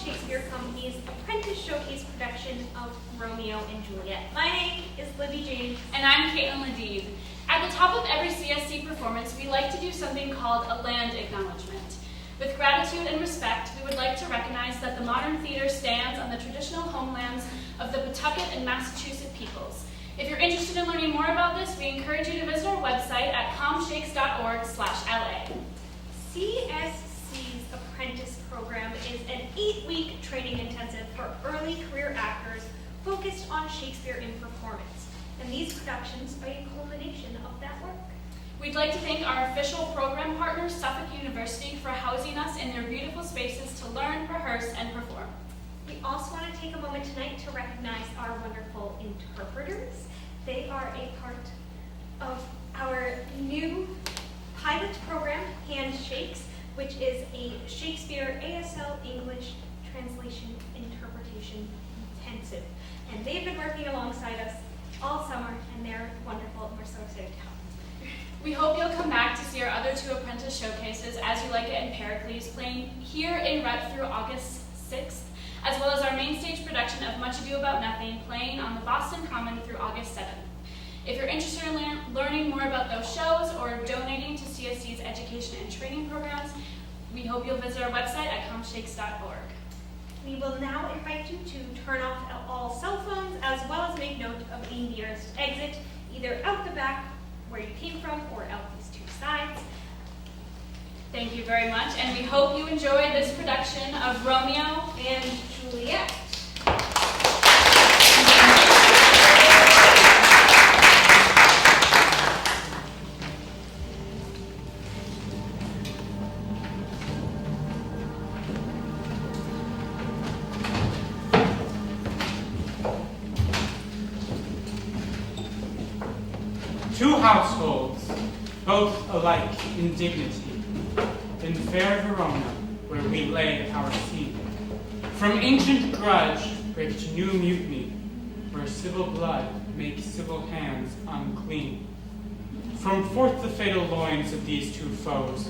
Shakespeare Company's Apprentice Showcase production of Romeo and Juliet. My name is Libby James. And I'm Caitlin Ladid. At the top of every CSC performance, we like to do something called a land acknowledgement. With gratitude and respect, we would like to recognize that the modern theater stands on the traditional homelands of the Pawtucket and Massachusetts peoples. If you're interested in learning more about this, we encourage you to visit our website at comshakes.org/LA. CSC's Apprentice program is an 8-week training intensive for early career actors focused on Shakespeare in performance. And these productions are a culmination of that work. We'd like to thank our official program partner, Suffolk University, for housing us in their beautiful spaces to learn, rehearse, and perform. We also want to take a moment tonight to recognize our wonderful interpreters. They are a part of our new pilot program, Handshakes, which is a Shakespeare ASL English translation interpretation intensive. And they've been working alongside us all summer, and they're wonderful, and we're so excited to have them. We hope you'll come back to see our other 2 apprentice showcases, As You Like It and Pericles, playing here in Rep through August 6th, as well as our main stage production of Much Ado About Nothing, playing on the Boston Common through August 7th. If you're interested in learning more about those shows or donating to CSC's education and training programs, we hope you'll visit our website at comshakes.org. We will now invite you to turn off all cell phones, as well as make note of the nearest exit, either out the back where you came from or out these 2 sides. Thank you very much, and we hope you enjoy this production of Romeo And Juliet. Two households, both alike in dignity, in fair Verona, where we lay our scene. From ancient grudge break new mutiny, where civil blood makes civil hands unclean. From forth the fatal loins of these 2 foes,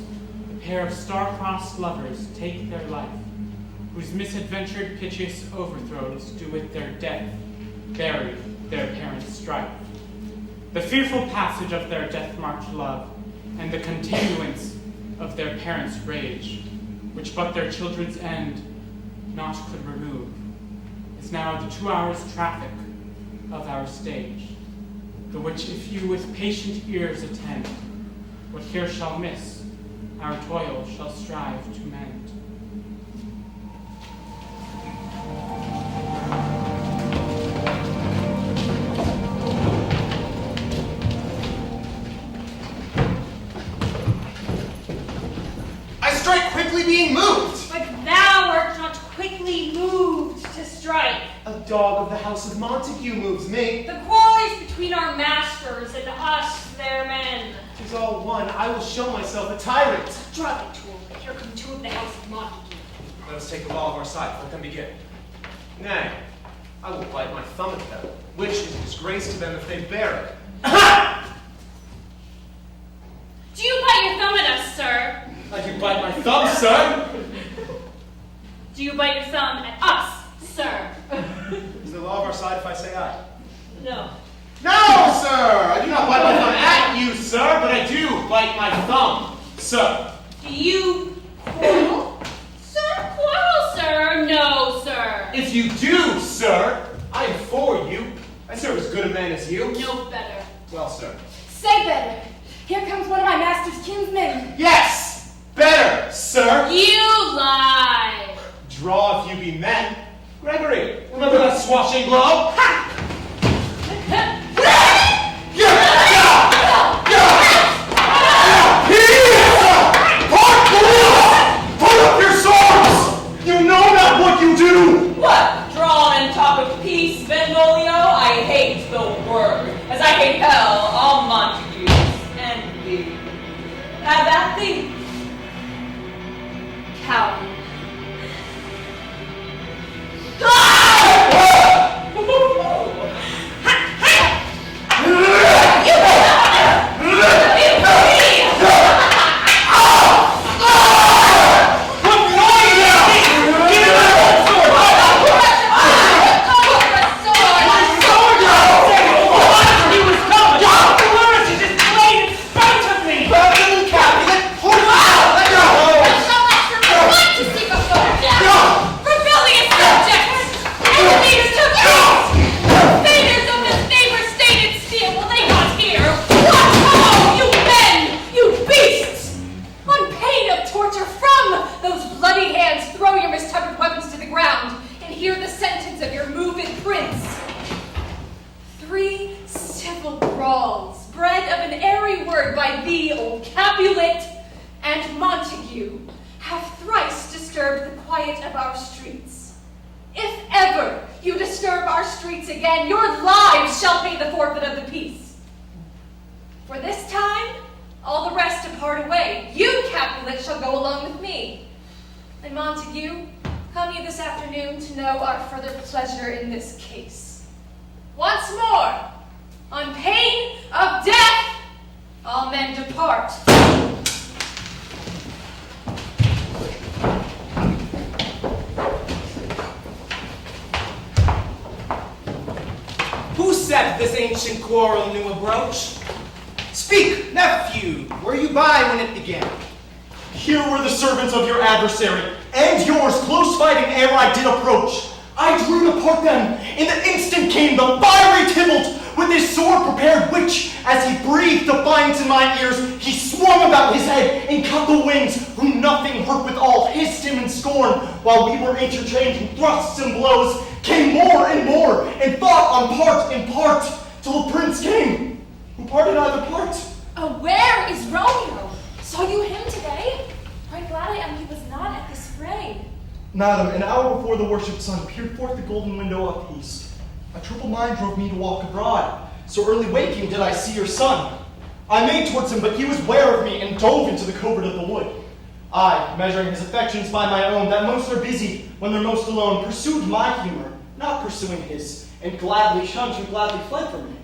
a pair of star-crossed lovers take their life, whose misadventured piteous overthrows do with their death bury their parents' strife. The fearful passage of their death-marked love, and the continuance of their parents' rage, which but their children's end naught could remove, is now the 2 hours' traffic of our stage, the which if you with patient ears attend, what here shall miss, our toil shall strive to mend. Quickly being moved. But thou art not quickly moved to strike. A dog of the house of Montague moves me. The quarrel is between our masters and us, their men. 'Tis all one. I will show myself a tyrant. Drug it, tool. Here come 2 of the house of Montague. Let us take the law of our side. Let them begin. Nay, I will bite my thumb at them, which is a disgrace to them if they bear it. Do you bite your thumb at us, sir? I can bite my thumb, sir. Do you bite your thumb at us, sir? Is the law of our side if I say aye? No. No, sir! I do not bite my thumb at you, sir, but I do bite my thumb, sir. Do you quarrel? Sir, quarrel, sir? No, sir. If you do, sir, I am for you. I serve as good a man as you. No better. Well, sir. Say better. Here comes one of my master's kinsmen. Yes! Better, sir! You lie! Draw if you be men. Gregory, remember that swashing blow? Ha! Put up your swords! You know not what you do! What? Draw and talk of peace, Benvolio? I hate the word, as I hate hell, all Montagues, and thee. Have that thing. Coward. What evil Capulet and Montague have thrice disturbed the quiet of our streets. If ever you disturb our streets again, your lives shall pay the forfeit of the peace. For this time, all the rest depart away. You, Capulet, shall go along with me. And Montague, come ye this afternoon to know our further pleasure in this case. Once more, on pain of death, all men depart. Who set this ancient quarrel new abroach? Speak, nephew, were you by when it began? Here were the servants of your adversary, and yours close fighting ere I did approach. I drew to part them. In the instant came the fiery Tybalt, with his sword prepared, which, as he breathed defiance in my ears, he swung about his head and cut the winds, whom nothing hurt withal, hissed him in scorn, while we were interchanging thrusts and blows, came more, and fought on part in part, till the prince came, who parted either part. Oh, where is Romeo? Saw you him today? Right glad I am he was not at this fray. Madam, an hour before the worshipped sun peered forth the golden window of peace. A troubled mind drove me to walk abroad. So early waking did I see your son. I made towards him, but he was ware of me, and dove into the covert of the wood. I, measuring his affections by my own, that most are busy when they're most alone, pursued my humor, not pursuing his, and gladly shunned who gladly fled from me.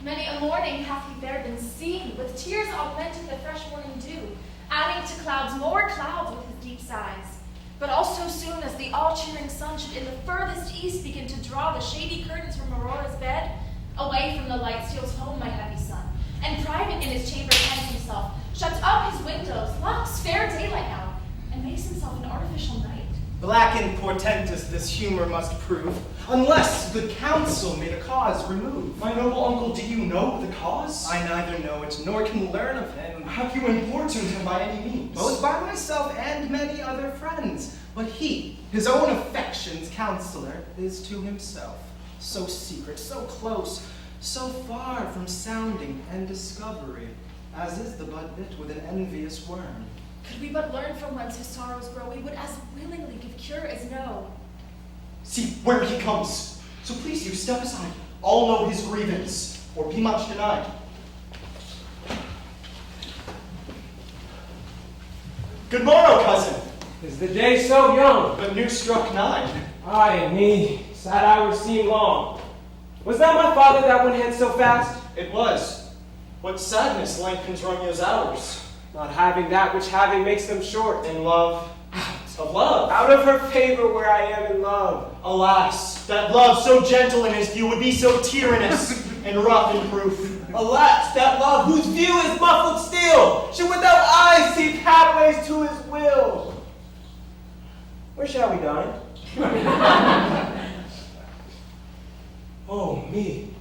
Many a morning hath he there been seen, with tears augmenting the fresh morning dew, adding to clouds more clouds with his deep sighs. But also soon as the all-cheering sun should in the furthest east begin to draw the shady curtains from Aurora's bed, away from the light steals home my happy son, and private in his chamber hides himself, shuts up his windows, locks fair daylight out, and makes himself an artificial night. Black and portentous this humor must prove, unless good counsel may the cause remove. My noble uncle, do you know the cause? I neither know it, nor can learn of him. Have you importuned him by any means? Both by myself and many other friends. But he, his own affections' counselor, is to himself so secret, so close, so far from sounding and discovery, as is the bud bit with an envious worm. Could we but learn from whence his sorrows grow, we would as willingly give cure as know. See where he comes. So please you step aside. I'll know his grievance, or be much denied. Good morrow, cousin. Is the day so young? But new struck 9. Ay me, sad hours seem long. Was that my father that went hence so fast? It was. What sadness lengthens Romeo's hours? Not having that which having makes them short. In love. Of love. Out of her favor where I am in love. Alas, that love so gentle in his view would be so tyrannous and rough in proof. Alas, that love whose view is muffled still should without eyes see pathways to his will. Where shall we dine? Oh me,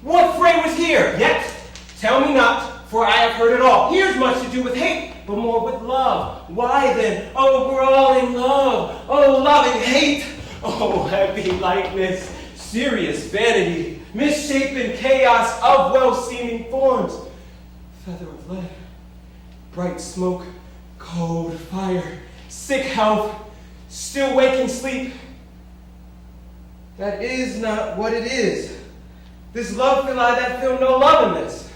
what fray was here? Yet, tell me not, for I have heard it all. Here's much to do with hate, but more with love. Why then? Oh, we're all in love. Oh, love and hate. Oh, heavy lightness, serious vanity, misshapen chaos of well-seeming forms. Feather of lead, bright smoke, cold fire, sick health, still waking sleep. That is not what it is. This love feel I that feel no love in this.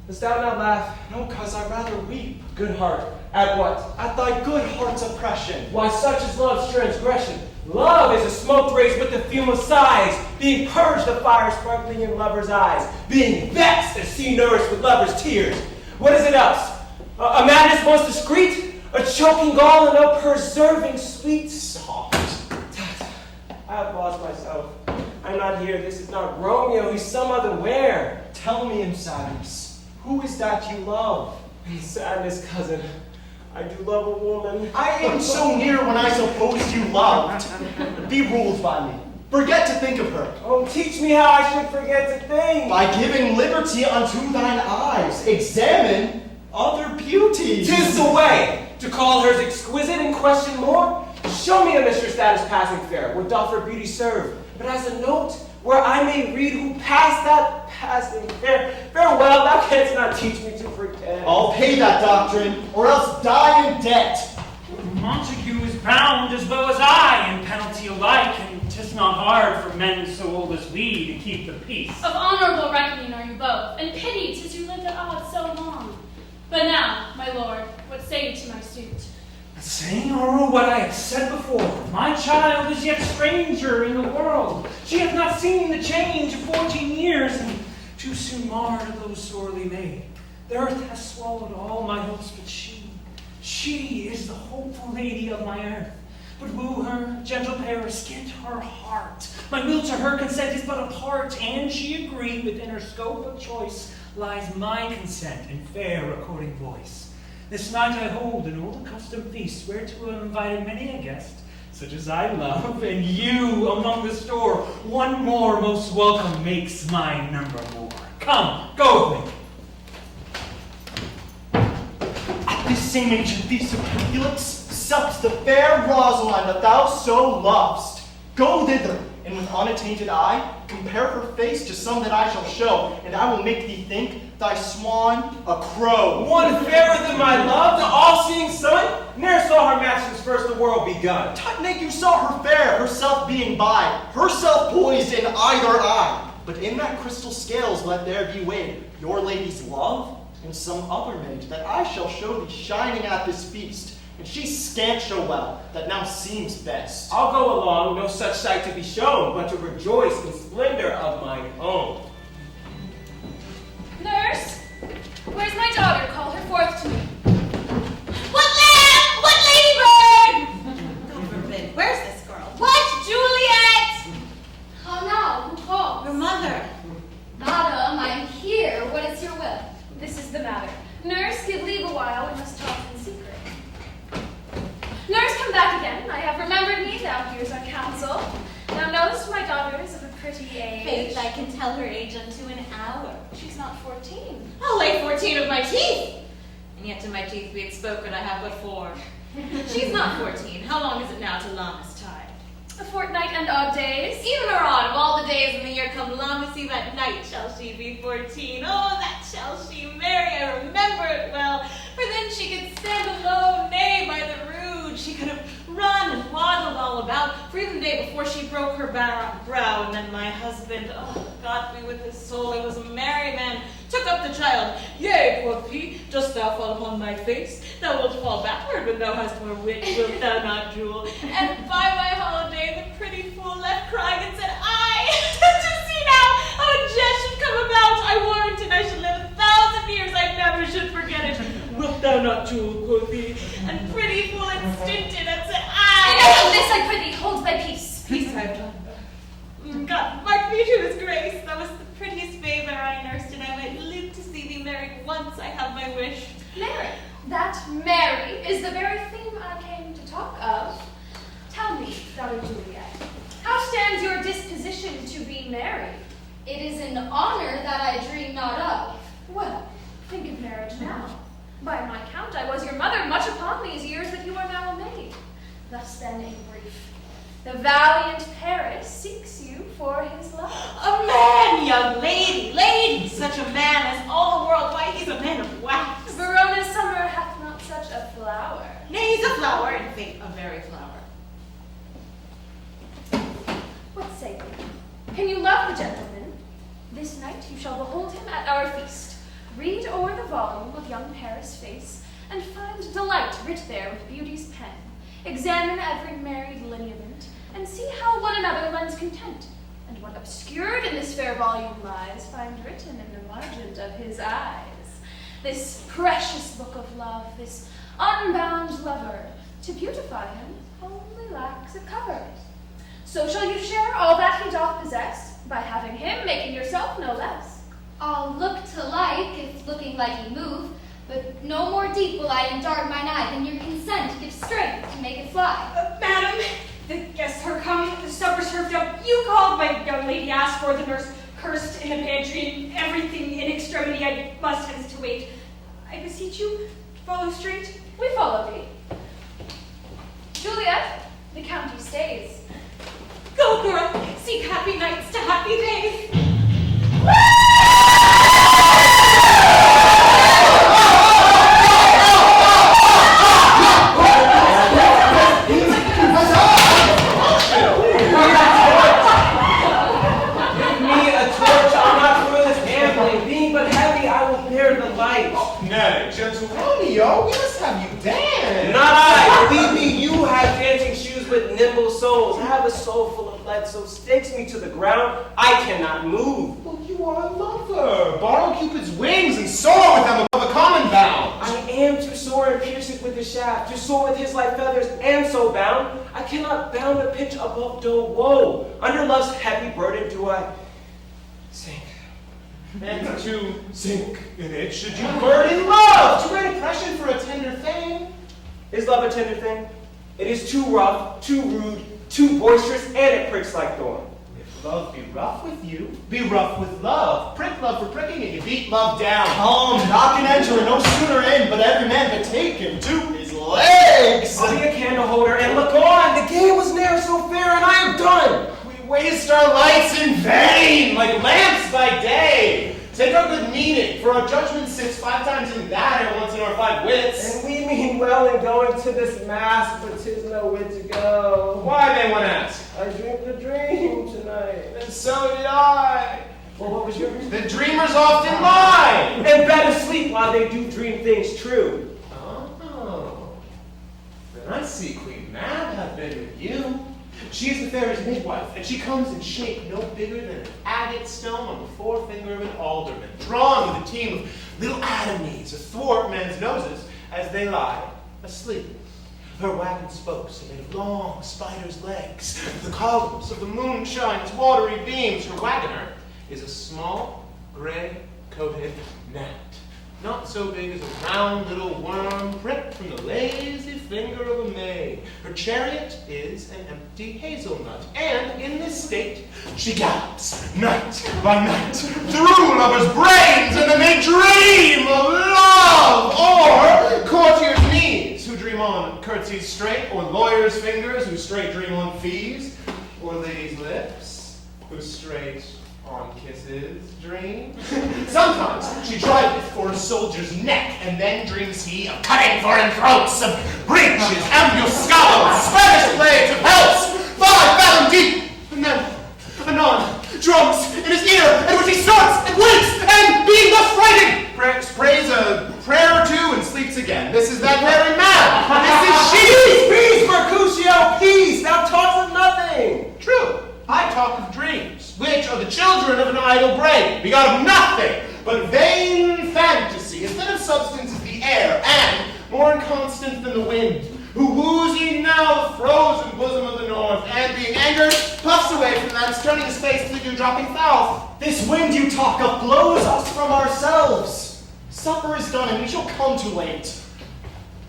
Dost thou not laugh? No, cuz I rather weep. Good heart, at what? At thy good heart's oppression. Why, such is love's transgression. Love is a smoke raised with the fume of sighs, being purged of fire sparkling in lovers' eyes, being vexed as sea nourished with lovers' tears. What is it else? A madness most discreet? A choking gall and a preserving sweet? Soft. I have lost myself. I'm not here. This is not Romeo. He's some other where. Tell me in sadness, who is that you love? In sadness, cousin, I do love a woman. I am so near when I supposed you loved. Be ruled by me. Forget to think of her. Oh, teach me how I should forget to think. By giving liberty unto thine eyes, examine other beauties. 'Tis the way to call hers exquisite and question more. Show me a mistress that is passing fair. What doth her beauty serve? But as a note, where I may read who passed that passing farewell, thou canst not teach me to forget. I'll pay that doctrine, or else die in debt. Montague is bound as well as I in penalty alike, and 'tis not hard for men so old as we to keep the peace. Of honorable reckoning are you both, and pity 'tis you lived at odds so long. But now, my lord, what say you to my suit? Saying or what I have said before, my child is yet stranger in the world. She hath not seen the change of 14 years, and too soon marred those sorely made. The earth has swallowed all my hopes, but she is the hopeful lady of my earth. But woo her, gentle Paris, get her heart. My will to her consent is but a part, and she agreed within her scope of choice lies my consent and fair according voice. This night I hold an old accustomed feast, whereto I have invited many a guest, such as I love, and you among the store, one more most welcome makes my number more. Come, go with me. At this same ancient feast of Felix sups the fair Rosaline that thou so lovest. Go thither, and with unattainted eye, compare her face to some that I shall show, and I will make thee think thy swan a crow. One fairer than my love, the all-seeing sun, ne'er saw her match since first the world begun. Tutnake, you saw her fair, herself being by, herself poised in either eye. But in that crystal scales let there be weighed your lady's love and some other maid that I shall show thee shining at this feast. And she scant show well, that now seems best. I'll go along, no such sight to be shown, but to rejoice in splendor of mine own. Nurse, where's my daughter? Call her forth to me. What lamb? What ladybird? God forbid. Where's this girl? What, Juliet? How now? Who calls? Your mother. Madam, I'm here. What is your will? This is the matter. Nurse, give leave a while. We must talk in secret. Nurse, come back again. I have remembered me. Now here's our counsel. Thou knowest my daughter is of a pretty age. Faith, I can tell her age unto an hour. She's not 14. I'll lay 14 of my teeth. And yet to my teeth be it spoken, I have but 4. She's not 14. How long is it now to Lammas tide? A fortnight and odd days. Even or odd, of all the days in the year come Lammas Eve at night shall she be 14. Oh, that shall she marry, I remember it well. For then she could stand alone, nay, by the rood. She could have run and waddled all about, for even the day before she broke her brow, and then my husband, oh, God be with his soul, he was a merry man, took up the child. Yea, quoth he, dost thou fall upon thy face? Thou wilt fall backward when thou hast more wit, wilt thou not, Jewel? And by my holiday, the pretty fool left crying and said, to see now how a jest should come about, I warranted I should live 1,000 years, I never should forget it. Wilt thou not, Jewel, quoth he, and pretty fool instinted and said, Enough of this, I prithee, hold thy peace. Peace I have done. God, mark me to his grace. That was the prettiest babe e'er I nursed, and I might live to see thee married once. I have my wish. Mary. That Mary is the very theme I came to talk of. Tell me, daughter Juliet, how stands your disposition to be married? It is an honor that I dream not of. Well, think of marriage now. By my count, I was your mother much upon these years that you are now a maid. Thus then, in brief, the valiant Paris seeks you for his love. A man, young lady, such a man as all the world. Why, he's a man of wax. Verona's summer hath not such a flower. Nay, he's a flower, in faith, a very flower. What say you? Can you love the gentleman? This night you shall behold him at our feast. Read o'er the volume of young Paris' face, and find delight writ there with beauty's pen. Examine every married lineament, and see how one another lends content. And what obscured in this fair volume lies, find written in the margent of his eyes. This precious book of love, this unbound lover, to beautify him, only lacks a cover. So shall you share all that he doth possess, by having him making yourself no less. I'll look to like, if looking like ye move, but no more deep will I indart mine eye than your consent gives strength to make it fly. Madam, the guests are come, the supper served up. You called, my young lady asked for, the nurse cursed in the pantry, and everything in extremity. I must hence to wait. I beseech you, follow straight. We follow thee. Juliet, the county stays. Go, girl. Seek happy nights to happy days. Give me a torch, I'll not throw this gambling. Being but heavy, I will bear the light. Nay, gentle Romeo, we must have you dance. Not I. Believe me, you have dancing shoes with nimble soles. I have a soul full of lead, so stakes me to the ground. I cannot move. Well, you are a lover. Borrow Cupid's wings and soar with them above a common bound. I am to soar and pierce it with the shaft, to soar with his light feathers, and so bound. I cannot bound a pitch above dough woe. Under love's heavy burden do I sink. And to sink in it, should you burn in love? Too great oppression for a tender thing. Is love a tender thing? It is too rough, too rude, too boisterous, and it pricks like thorn. If love be rough with you, be rough with love. Prick love for pricking it, you beat love down. Knock and enter, no sooner in, but every man had taken to his legs. I'll be a candle holder and look on. The game was ne'er so fair, and I am done. We waste our lights in vain, like lamps by day. Take our good meaning, for our judgment sits 5 times in that and once in our 5 wits. And we mean well in going to this mass, but 'tis no whit to go. Why, may one ask? I dreamed a dream tonight. And so did I. Well, what was yours? The dreamers often lie. And better sleep while they do dream things true. Oh, then I see Queen Mab hath been with you. She is the fairy's midwife, and she comes in shape no bigger than an agate stone on the forefinger of an alderman, drawn with a team of little atomies athwart men's noses as they lie asleep. Her wagon spokes are made of long spider's legs. The columns of the moon shine's watery beams. Her wagoner is a small, gray-coated gnat, not so big as a round little worm pricked from the lazy finger of a May. Her chariot is an empty hazelnut, and in this state she gallops night by night through lovers' brains, and then they dream of love, or courtiers' knees who dream on curtsies straight, or lawyers' fingers who straight dream on fees, or ladies' lips who straight on kisses dream. Sometimes she driveth for a soldier's neck, and then dreams he of cutting foreign throats, of breeches, ambuscados, Spanish blades of helps, 5 fathom deep, and then, anon, drums in his ear, at which he starts and winks, and being thus frightened, prays a prayer or two and sleeps again. This is that very man. This is she. Peace, Mercutio, peace. Thou talks of nothing. True. I talk of dreams, which are the children of an idle brain, begot of nothing but vain fantasy. Instead of substance is the air, and more inconstant than the wind, who woos ye now the frozen bosom of the north, and being angered, puffs away from thence, turning his face to the dew-dropping south. This wind you talk of blows us from ourselves. Supper is done, and we shall come too late.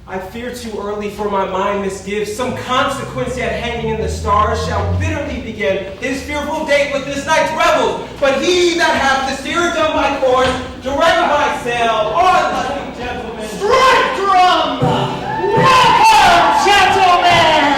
I fear too early for my mind misgives. Some consequence yet hanging in the stars shall bitterly begin his fearful date with this night's revels. But he that hath the steerage of my course, direct my sail, on lucky gentlemen. Strike drum! Welcome, gentlemen!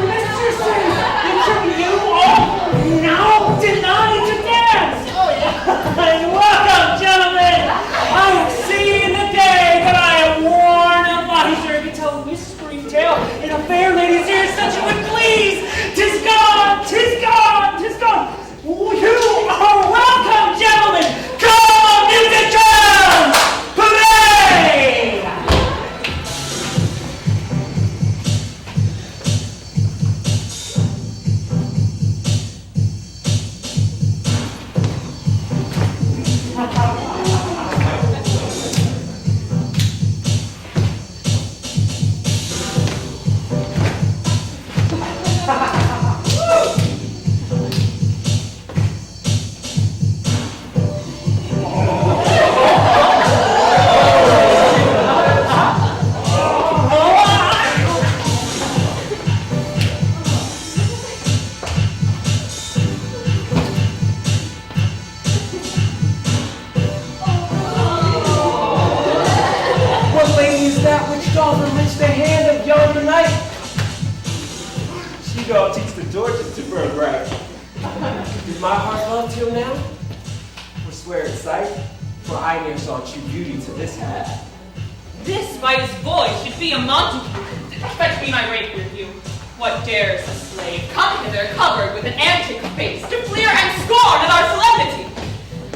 Mistresses, did you all now deny to dance? Oh, yeah. And welcome, gentlemen! I have seen the day that I have worn a visor to tell a whispering tale in a fair lady's ears such you would please. 'Tis gone, 'tis gone, 'tis gone. You are welcome, gentlemen. Come on, music drums! Hooray! What lady is that which doth enrich the hand of yonder knight? She y'all teach the torches to burn bright. Is my heart love till now? For swear at sight, for I ne'er saw true beauty to this hat. This by his voice should be a Montague. Fetch me my rapier, you. What dares the slave come hither covered with an antic face to fleer and scorn at our solemnity?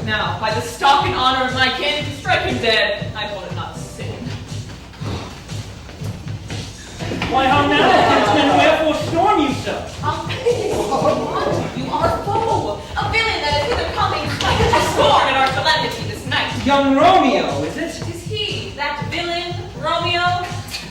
Now, by the stock and honor of my kin, strike him dead. I hold it not sin. Why, how now, kinsman, wherefore storm you so? You are a foe, a villain that is hither coming to scorn at our solemnity this night. Young Romeo, is it? Is he, that villain, Romeo?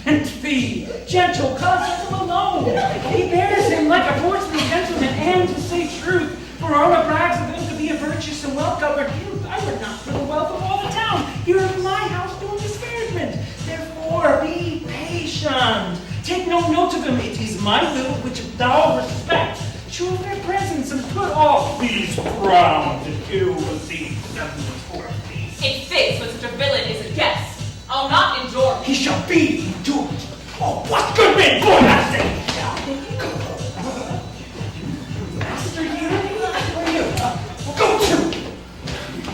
And be gentle, cause him alone. He bears him like a portly gentleman, and to say truth, Verona brags of him to be a virtuous and well-governed youth. I would not for the wealth of all the town here in my house do disparagement. Therefore, be patient. Take no note of him. It is my will which thou respect. Show their presence and put off these proud and ill-received peace. It fits when such a villain is a guest. I'll not endure him. He shall be endured. Oh, what good men for that sake! Master, where are you? Go to!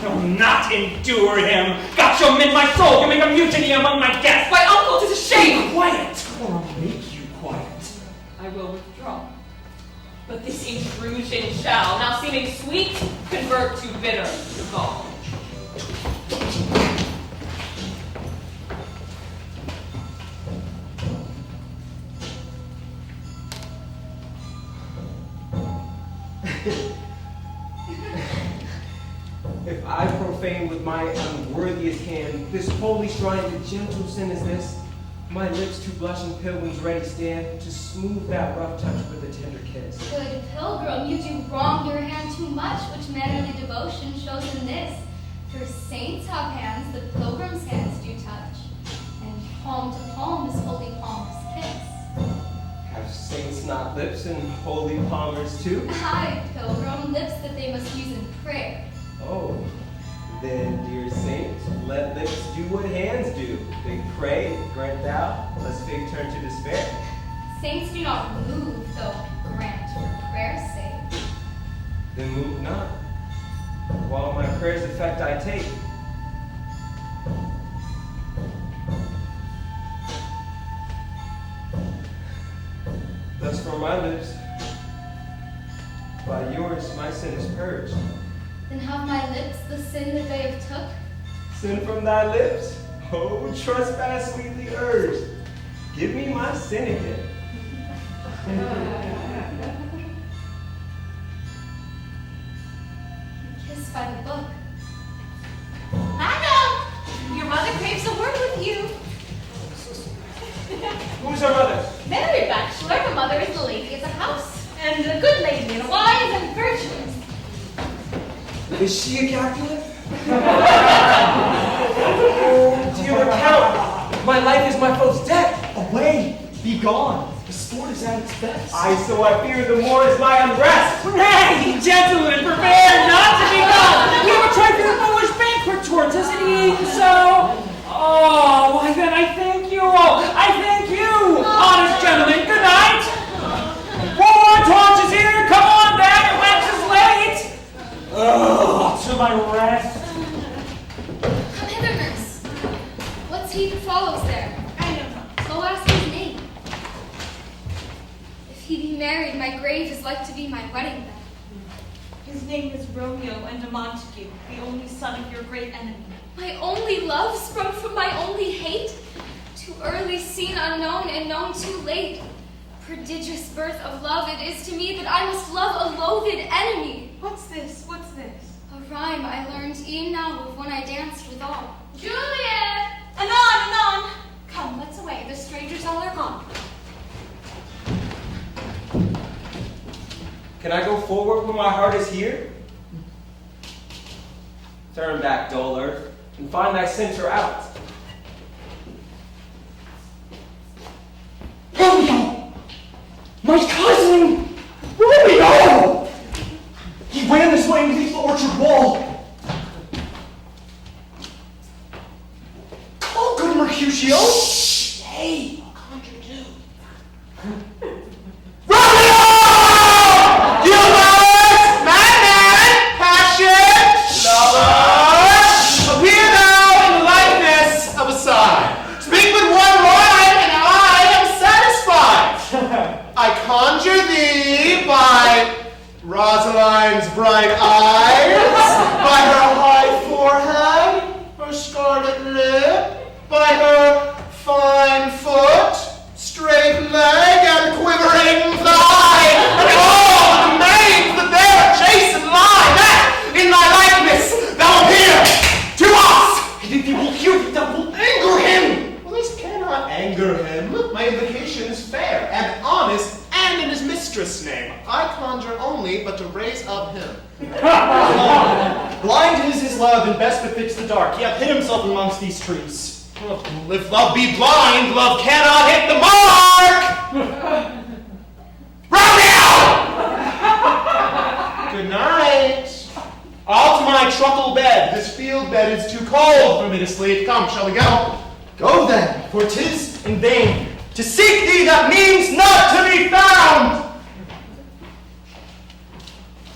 You'll not endure him. Got your mid my soul, you make a mutiny among my guests. My uncle, 'tis a shame. Be quiet, or I'll make you quiet. I will withdraw. But this intrusion shall, now seeming sweet, convert to bitter gall. If I profane with my unworthiest hand this holy shrine to gentle sin as this, my lips to blushing pilgrims ready stand to smooth that rough touch with a tender kiss. Good pilgrim, you do wrong your hand too much, which mannerly devotion shows in this. For saints have hands that pilgrims' hands do touch, and palm to palm is holy palm's kiss. Have saints not lips and holy palmers too? Aye, pilgrim, lips that they must use in prayer. Oh, then, dear saint, let lips do what hands do. They pray, grant thou, lest faith turn to despair. Saints do not move, though grant for prayer's sake. Then move not, while my prayer's effect I take. Thus from my lips, by yours my sin is purged. Then have my lips the sin that they have took? Sin from thy lips, oh, trespass sweetly urged. Give me my sin again. Kissed by the book. Madam, your mother craves a word with you. Who's our mother? Mary Bachelor, her mother is the lady of the house, and a good lady, and wise and virtuous. Is she a Capulet? Dear Count, my life is my foe's death. Away! Be gone! The sport is at its best. I fear the more is my unrest. Nay, gentlemen, prepare not to be gone. We have a trifling foolish banquet towards us, and eaten so. Oh, why then I thank you all. I thank you, honest gentlemen. Good night. 4 torches here. Come on back. It waxes late. Oh, to my rest. Come hither, nurse. What's he that follows there? I don't know. Go ask his name. If he be married, my grave is like to be my wedding bed. His name is Romeo and a Montague, the only son of your great enemy. My only love sprung from my only hate, too early seen unknown and known too late. Prodigious birth of love it is to me that I must love a loathed enemy. What's this? What's this? A rhyme I learned e'en now of when I danced with all. Juliet! Anon, anon! Come, let's away. The strangers all are gone. Can I go forward when my heart is here? Turn back, dull earth, and find thy center out. Romeo! My cousin! Romeo! He ran this way beneath the orchard wall. Come on, good Mercutio! Shh! Hey, I'll conjure too. Romeo! lip, by her fine foot, straight leg, and quivering thigh, and all the maids that there adjacent lie, that in thy likeness thou appear to us. And if you will hear thee, thou wilt anger him. Well, this cannot anger him. My invocation is fair and honest, and in his mistress' name. I conjure only but to raise up him. Blind is his love, and best befits the dark. He hath hid himself amongst these trees. Well, if love be blind, love cannot hit the mark! Romeo! Good night. All to my truckle bed. This field bed is too cold for me to sleep. Come, shall we go? Go then, for 'tis in vain to seek thee that means not to be found.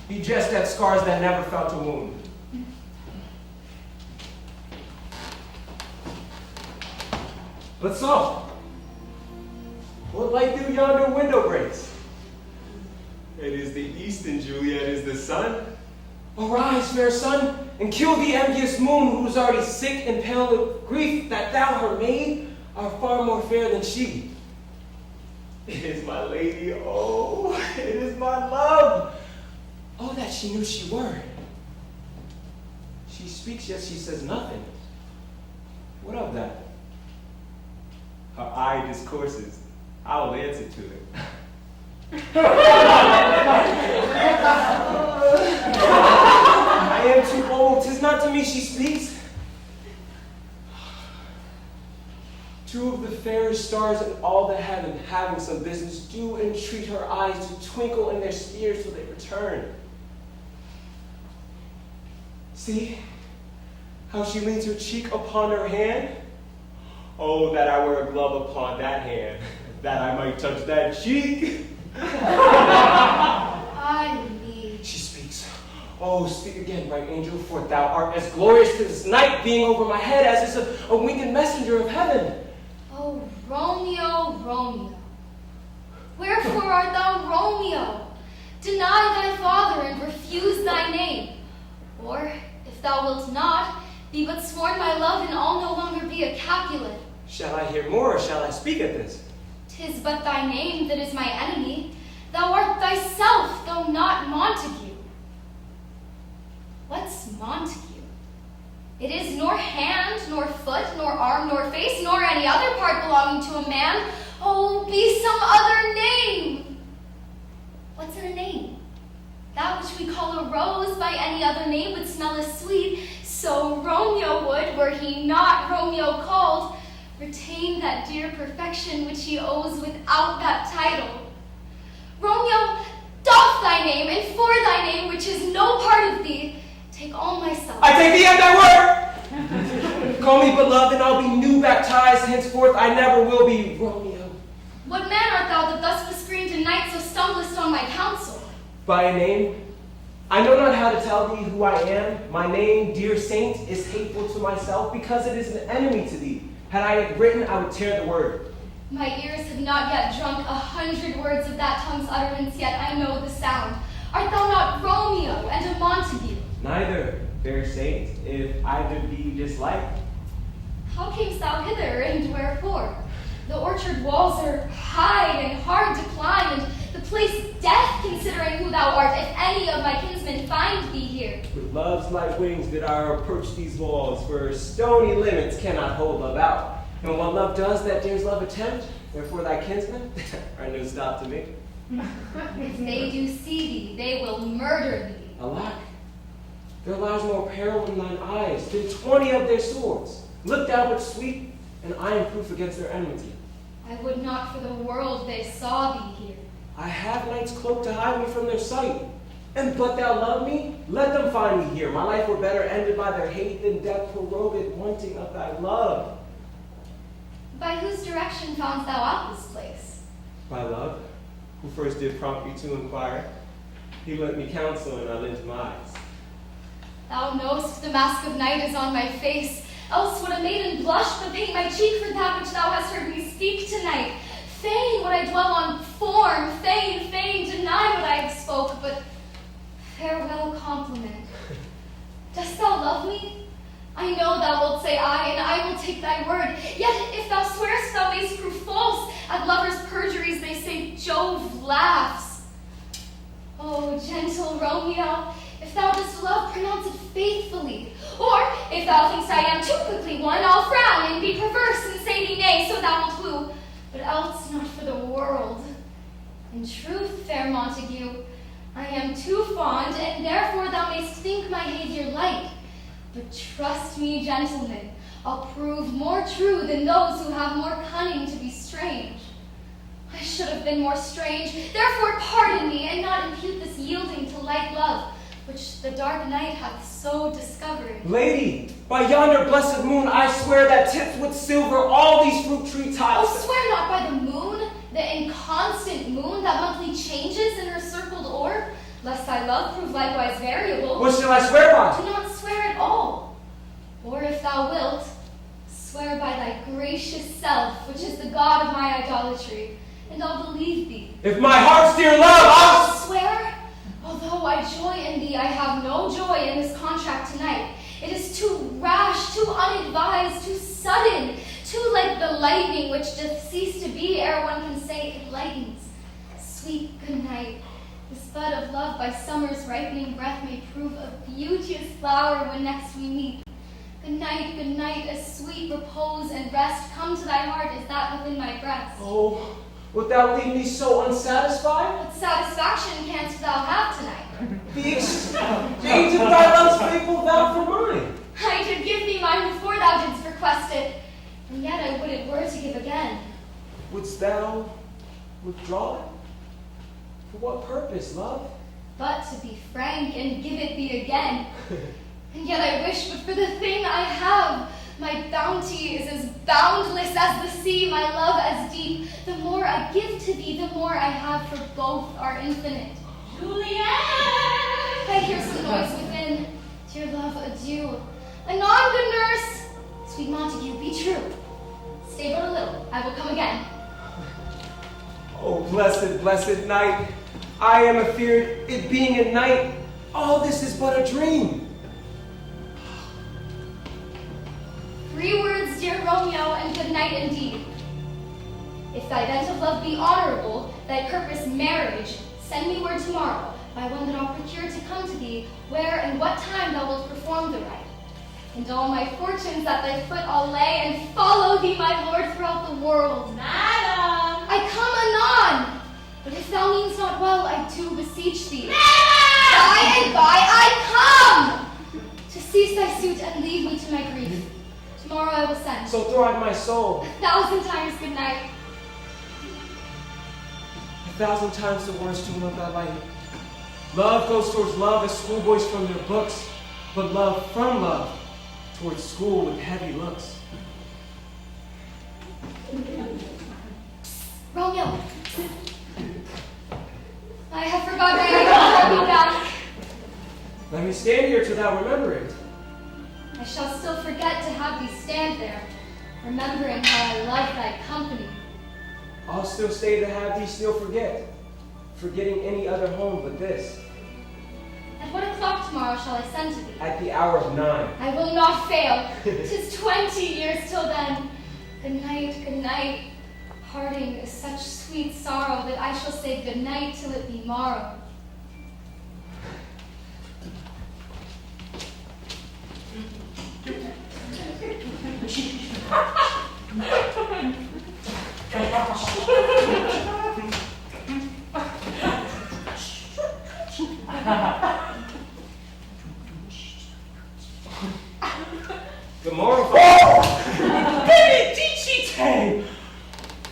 He just had scars that never felt a wound. But so, what light through yonder window breaks? It is the east, and Juliet is the sun. Arise, fair sun, and kill the envious moon, who is already sick and pale with grief that thou, her maid, art far more fair than she. It is my lady, oh, it is my love. Oh, that she knew she were. She speaks, yet she says nothing. What of that? Her eye discourses. I will answer to it. I am too old, 'tis not to me she speaks. Two of the fairest stars in all the heaven, having some business, do entreat her eyes to twinkle in their spheres till they return. See how she leans her cheek upon her hand? Oh, that I were a glove upon that hand, that I might touch that cheek. Ay me. She speaks. Oh, speak again, bright angel, for thou art as glorious to this night being over my head as is a winged messenger of heaven. Oh, Romeo, Romeo. Wherefore art thou Romeo? Deny thy father and refuse thy name. Or, if thou wilt not, be but sworn my love and I'll no longer be a Capulet. Shall I hear more, or shall I speak at this? 'Tis but thy name that is my enemy. Thou art thyself, though not Montague. What's Montague? It is nor hand, nor foot, nor arm, nor face, nor any other part belonging to a man. Oh, be some other name. What's in a name? That which we call a rose by any other name would smell as sweet. So Romeo would, were he not Romeo called, retain that dear perfection which he owes without that title. Romeo, doff thy name, and for thy name, which is no part of thee, take all myself. I take thee at thy word! Call me beloved, and I'll be new baptized. Henceforth I never will be Romeo. What man art thou that thus bescreened in night so stumblest on my counsel? By a name, I know not how to tell thee who I am. My name, dear saint, is hateful to myself because it is an enemy to thee. Had I it written, I would tear the word. My ears have not yet drunk 100 words of that tongue's utterance, yet I know the sound. Art thou not Romeo and a Montague? Neither, fair saint, if either be disliked. How camest thou hither, and wherefore? The orchard walls are high and hard to climb, and the place death, considering who thou art, if any of my kinsmen find thee here. With love's light wings did I approach these walls, for stony limits cannot hold love out. And what love does, that dares love attempt. Therefore thy kinsmen are no stop to me. If they do see thee, they will murder thee. Alack, there lies more peril in thine eyes than 20 of their swords. Look thou but sweep, and I am proof against their enmity. I would not for the world they saw thee here. I have night's cloak to hide me from their sight. And but thou love me, let them find me here. My life were better ended by their hate than death prorogued, wanting of thy love. By whose direction foundst thou out this place? By love, who first did prompt me to inquire. He lent me counsel, and I lent my eyes. Thou know'st the mask of night is on my face, else would a maiden blush but paint my cheek for that which thou hast heard me speak tonight. Fain would I dwell on form, fain deny what I have spoke, but farewell compliment. Dost thou love me? I know thou wilt say aye, and I will take thy word. Yet if thou swearest, thou mayst prove false. At lovers' perjuries they say Jove laughs. Oh, gentle Romeo, if thou dost love, pronounce it faithfully. Or, if thou thinkst I am too quickly won, I'll frown and be perverse and say thee nay, so thou wilt woo, but else not for the world. In truth, fair Montague, I am too fond, and therefore thou mayst think my behavior light. But trust me, gentlemen, I'll prove more true than those who have more cunning to be strange. I should have been more strange, therefore pardon me, and not impute this yielding to light love, which the dark night hath so discovered. Lady, by yonder blessed moon, I swear that tipped with silver all these fruit tree tiles. Oh, swear not by the moon, the inconstant moon that monthly changes in her circled orb, lest thy love prove likewise variable. What shall I swear by? Do not swear at all. Or if thou wilt, swear by thy gracious self, which is the god of my idolatry, and I'll believe thee. If my heart's dear love, I'll swear. Although I joy in thee, I have no joy in this contract tonight. It is too rash, too unadvised, too sudden, too like the lightning which doth cease to be ere one can say it lightens. Sweet good night. This bud of love by summer's ripening breath may prove a beauteous flower when next we meet. Good night, a sweet repose and rest come to thy heart as that within my breast. Oh, wilt thou leave me so unsatisfied? What satisfaction canst thou have tonight? The exchange of thy love's faithful vow for mine. I did give thee mine before thou didst request it, and yet I would it were to give again. Wouldst thou withdraw it? For what purpose, love? But to be frank and give it thee again. And yet I wish but for the thing I have. My bounty is as boundless as the sea, my love as deep. The more I give to thee, the more I have, for both are infinite. Juliet! I hear some noise within. Dear love, adieu. Anon, good nurse. Sweet Montague, be true. Stay but a little, I will come again. Oh, blessed, blessed night. I am afeared, it being a night, all this is but a dream. 3 words, dear Romeo, and good night indeed. If thy bent of love be honorable, thy purpose marriage, send me word tomorrow, by one that I'll procure to come to thee, where and what time thou wilt perform the rite. And all my fortunes at thy foot I'll lay, and follow thee, my lord, throughout the world. Madam! I come anon! But if thou meanst not well, I do beseech thee. Madam! By and by I come! To cease thy suit and leave me to my grief. Tomorrow I will send. So thrive my soul. 1,000 times good night. 1,000 times the worst to love thy light. Love goes towards love as schoolboys from their books, but love from love towards school with heavy looks. Romeo. I have forgotten I will go back. Let me stand here till thou remember it. I shall still forget to have thee stand there, remembering how I love thy company. I'll still stay to have thee still forget, forgetting any other home but this. At what o'clock tomorrow shall I send to thee? At the hour of 9. I will not fail. 'Tis 20 years till then. Good night, good night. Parting is such sweet sorrow that I shall say good night till it be morrow. Good morning, Oh! Benedicite!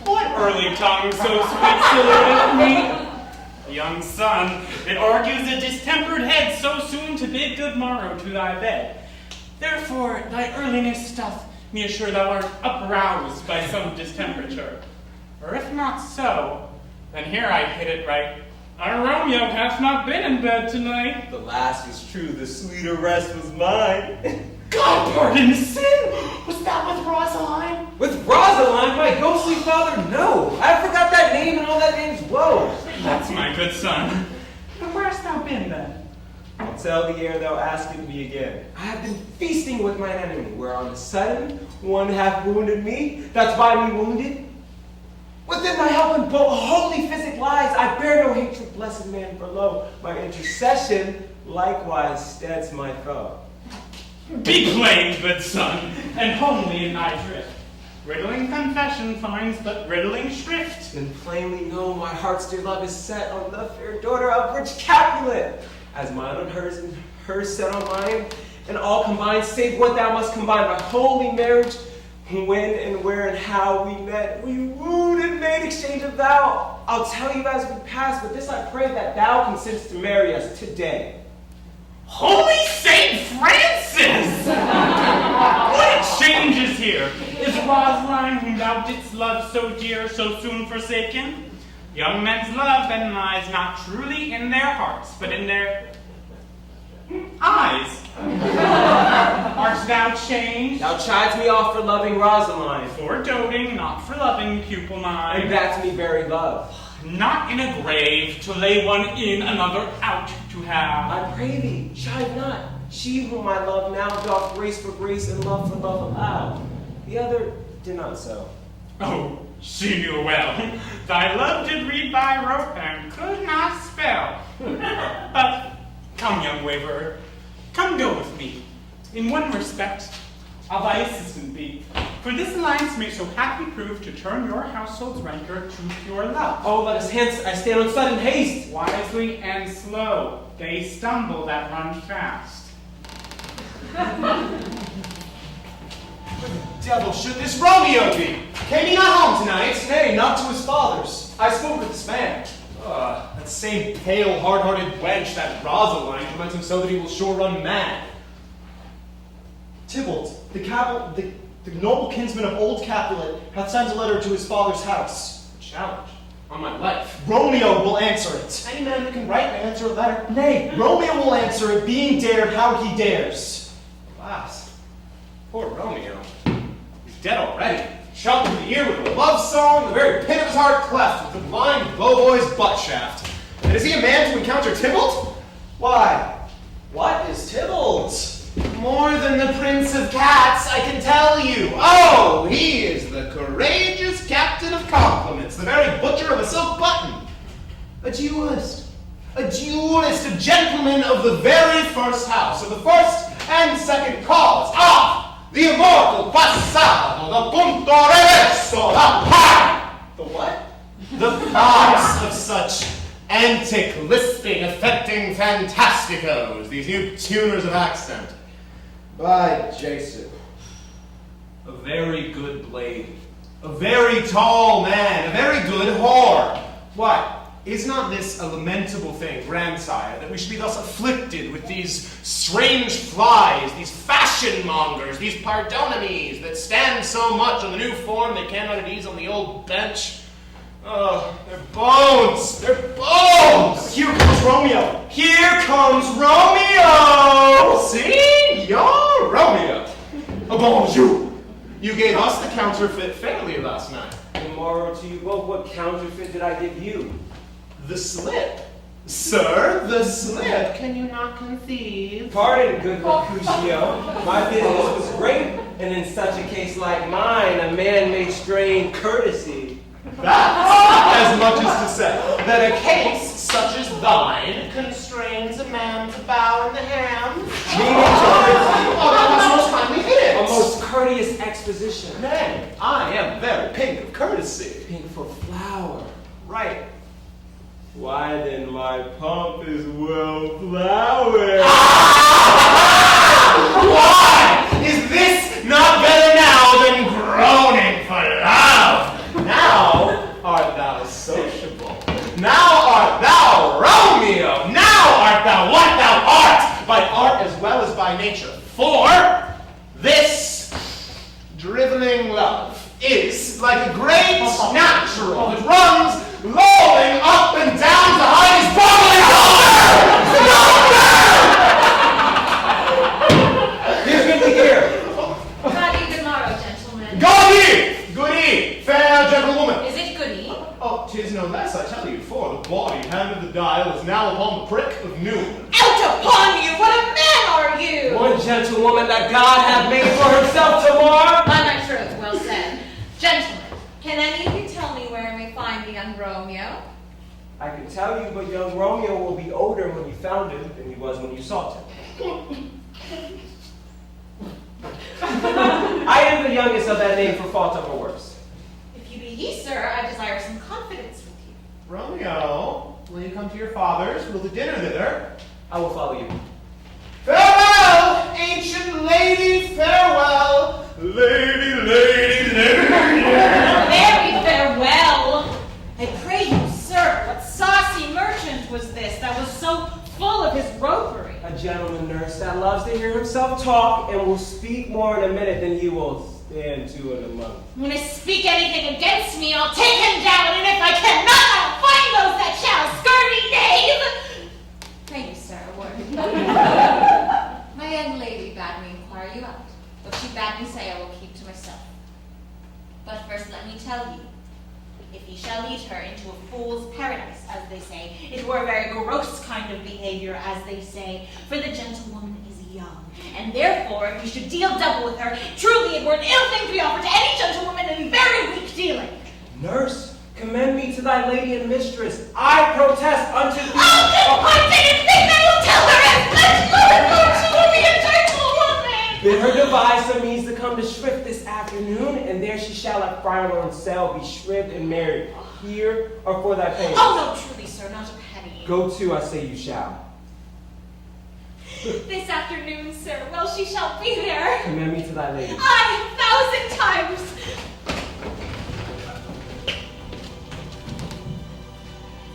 What early tongue so sweet saluted me? Young son, it argues a distempered head so soon to bid good morrow to thy bed. Therefore thy earliness doth me assure thou art uproused by some distemperature. Or if not so, then here I hit it right. Our Romeo hath not been in bed tonight. The last was true, the sweeter rest was mine. God pardon sin! Was that with Rosaline? With Rosaline, my ghostly father? No! I forgot that name and all that name's woe. That's my good son. But where hast thou been then? I'll tell the air thou asketh me again. I have been feasting with mine enemy, where on a sudden one hath wounded me, that's by me wounded. Within my help and holy physic lies, I bear no hatred, blessed man, for lo, my intercession likewise steads my foe. Be plain, good son, and homely in thy drift. Riddling confession finds but riddling shrift. Then plainly know my heart's dear love is set on the fair daughter of rich Capulet, as mine on hers and hers set on mine, and all combined, save what thou must combine by holy marriage. When and where and how we met, we wooed and made exchange of vow. I'll tell you as we pass, but this I pray that thou consents to marry us today. Holy Saint Francis! What exchanges here? Is Rosaline, whom thou didst love so dear, so soon forsaken? Young men's love then lies not truly in their hearts, but in their eyes. Art thou changed? Thou chides me off for loving Rosaline. For doting, not for loving, pupil mine. And that's me very love. Not in a grave, to lay one in, another out to have. I pray thee, chide not. She whom I love now doth grace for grace and love for love allow. The other did not so. Oh, she knew well. Thy love did read by rote and could not spell. But come, young waverer, come go with me. In one respect, I'll thy assistant be. For this alliance may so happy prove to turn your household's rancor to pure love. Oh, let us hence, I stand on sudden haste. Wisely and slow, they stumble that run fast. What the devil should this Romeo be? Came he not home tonight? Nay, not to his father's. I spoke with this man. That same pale, hard-hearted wench, that Rosaline, torments him so that he will sure run mad. Tybalt, the noble kinsman of old Capulet, hath sent a letter to his father's house. A challenge, on my life. Romeo will answer it. Any man that can write may answer a letter. Nay, Romeo will answer it, being dared how he dares. Alas, poor Romeo. He's dead already. Shot through the ear with a love song, the very pit of his heart cleft with the blind bowboy's butt shaft. And is he a man to encounter Tybalt? Why, what is Tybalt? More than the prince of cats, I can tell you. Oh, he is the courageous captain of compliments, the very butcher of a silk button. A duelist, a gentleman of the very first house, of the first and second cause. Ah, the immortal passado, the punto reverso, the pie. The what? The parts of such antic, lisping, affecting fantasticos, these new tuners of accent. By Jason. A very good blade. A very tall man. A very good whore. Why, is not this a lamentable thing, grandsire, that we should be thus afflicted with these strange flies, these fashion mongers, these pardonimes that stand so much on the new form they cannot at ease on the old bench? Oh, they're bones! They're bones! Here comes Romeo! Here comes Romeo! See? You're Romeo. A bonjour! You gave us the counterfeit fairly last night. Tomorrow to you both, what counterfeit did I give you? The slip. Sir, the slip. Can you not conceive? Pardon, good Mercutio. My business was great, and in such a case like mine, a man may strain courtesy. That's as much as to say that a case such as thine constrains a man to bow in the hand. Meaning to Oh, that was most kindly hit. a most courteous exposition. Nay, I am very pink of courtesy. Pink for flower. Right. Why then my pomp is well flowered. Why is this not better now than groaning for love? Now art thou sociable. Now art thou Romeo. Now art thou what thou art, by art as well as by nature. For this driveling love is like a great natural that runs lolling up and down to hide his bodily hunger. Here's good to hear. Good morrow, gentlemen. Goody, fair gentlewoman. Is it goody? Oh, 'tis no less, I tell you, for the bawdy hand of the dial is now upon the prick of noon. Out of upon you! What a man are you! One gentlewoman that God hath made for himself to mar. By my troth, well said. Gentlemen, can any of you tell me where we find the young Romeo? I can tell you, but young Romeo will be older when you found him than he was when you sought him. I am the youngest of that name for fault of a worse. If you be he, sir, I desire some confidence with you. Romeo, will you come to your father's? Will the dinner thither? I will follow you. Farewell, ancient lady, farewell. Lady, lady, lady. Very farewell. I pray you, sir, what saucy merchant was this that was so full of his roguery? A gentleman, nurse, that loves to hear himself talk and will speak more in a minute than he will stand to in a month. When I speak anything against me, I'll take him down, and if I cannot, I'll find those that shall. Scurvy knave! Pray you, sir, a word. My young lady bade me inquire you out. What she bade me say I will keep to myself. But first let me tell you, if he shall lead her into a fool's paradise, as they say, it were a very gross kind of behavior, as they say, for the gentlewoman is young, and therefore, if you should deal double with her, truly it were an ill thing to be offered to any gentlewoman in very weak dealing. Nurse, commend me to thy lady and mistress. I protest unto thee. I didn't think I will tell her as much, Lord, she will be a gentlewoman. Bid her devise some means to come to Shrift this afternoon, and there she shall at Friarlorn's cell be shrived and married, here or for thy pains. Oh, no, truly, sir, not a penny. Go to, I say you shall. This afternoon, sir, well, she shall be there. Commend me to thy lady. Aye, 1,000 times.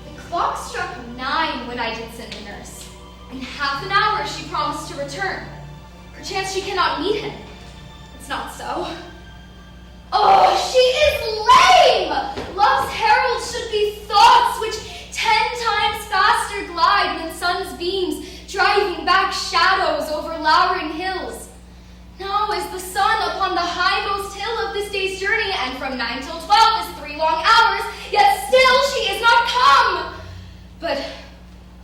The clock struck 9 when I did send the nurse. In half an hour she promised to return. Perchance she cannot meet him. It's not so. Oh, she is lame! Love's heralds should be thoughts which 10 times faster glide than sun's beams, driving back shadows over lowering hills. Now is the sun upon the highmost hill of this day's journey, and from 9 till 12 is 3 long hours, yet still she is not come. But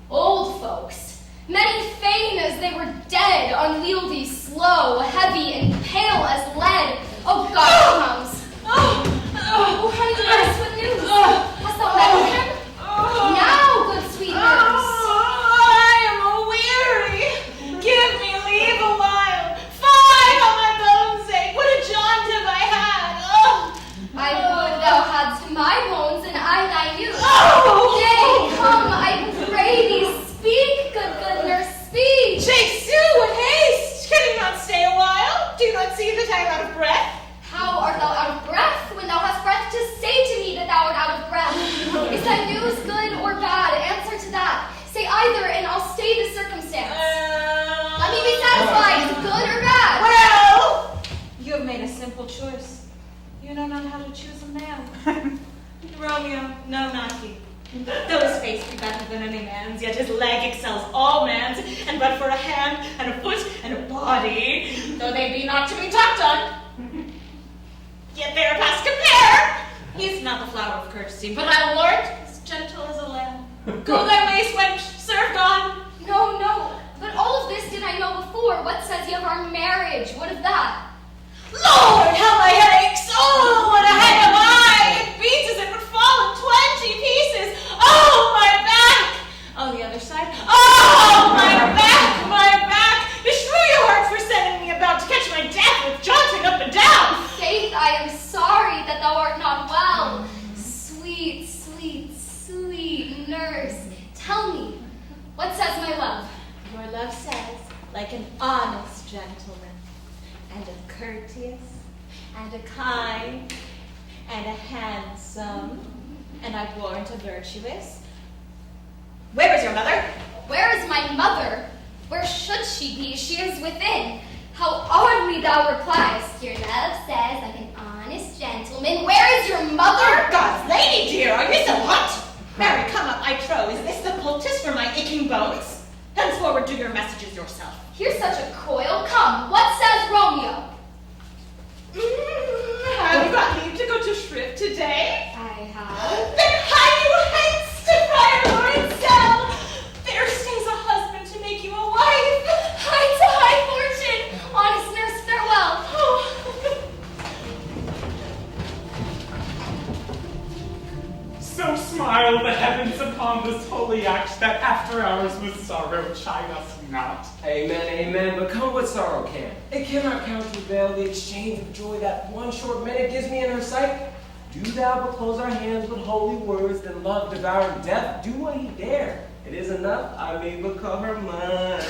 old folks, many fain as they were dead, unwieldy, slow, heavy, and pale as lead. Oh, God comes. Oh, honey, nurse, what news? Hast thou met with him? Now, good sweet nurse. I am weary. Give me leave a while. Fie on my bones' sake. What a jaunt have I had. I would thou hadst my bones and I thy news. Oh! Nay, come, I pray thee, speak, good nurse, speak. Jesu, with haste. Can you not stay a while? Do you not see that I am out of breath? How art thou out of breath when thou hast breath to say to me that thou art out of breath? Is thy news good or bad? Answer to that. Say either, and I'll stay the circumstance. Let me be satisfied. Is it good or bad? Well, you have made a simple choice. You know not how to choose a man. Romeo, no, not he. Though his face be better than any man's, yet his leg excels all man's, and but for a hand, and a foot, and a body, though they be not to be talked on, yet they are past compare. He is not the flower of courtesy, but I warrant as gentle as a lamb. Go thy ways, wench, served on. No, but all of this did I know before. What says ye of our marriage? What of that? Lord, how my head aches! Oh, what a head have I! It beats as it would fall in 20 pieces. Oh, my back! On the other side? Oh, my back, my back! Beshrew your hearts for sending me about to catch my death with jaunting up and down. Faith, I am sorry that thou art not well. Sweet, sweet, sweet nurse, tell me, what says my love? Your love says, like an honest gentleman, and a courteous, and a kind, and a handsome, and I warrant a virtuous. Where is your mother? Where is my mother? Where should she be? She is within. How oddly thou repliest. Your love says, like an honest gentleman. Where is your mother? God's lady, dear, are you so hot? Mary, come up, I trow. Is this the poultice for my aching bones? Henceforward do your messages yourself. Here's such a coil. Come, what says Romeo? Have you got leave to go to Shrift today? I have. Then hie you hence to Friarlor's cell. There stays a husband to make you a wife. smile the heavens upon this holy act, that after hours with sorrow chide us not. Amen, amen, but come what sorrow can. It cannot countervail the exchange of joy that one short minute gives me in her sight. Do thou but close our hands with holy words, then love devouring death, do what he dare. It is enough, I may but call her mine.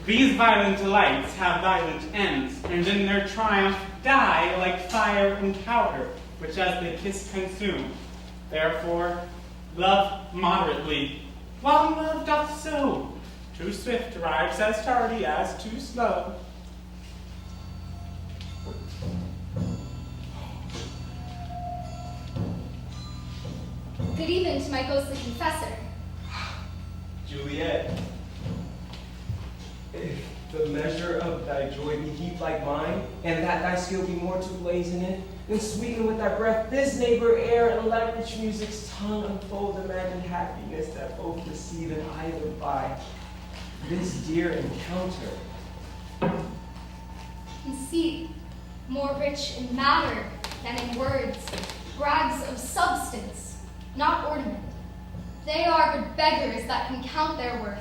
These violent delights have violent ends, and in their triumph die like fire and powder, which as they kiss consume. Therefore, love moderately, while love doth so. Too swift arrives as tardy as too slow. Good even to my ghostly confessor. Juliet, if the measure of thy joy be heaped like mine, and that thy skill be more to blazon it, then sweeten with thy breath this neighbor air, and let rich music's tongue unfold imagined happiness that both receive and I live by this dear encounter. Conceit, more rich in matter than in words, brags of substance, not ornament. They are but beggars that can count their worth.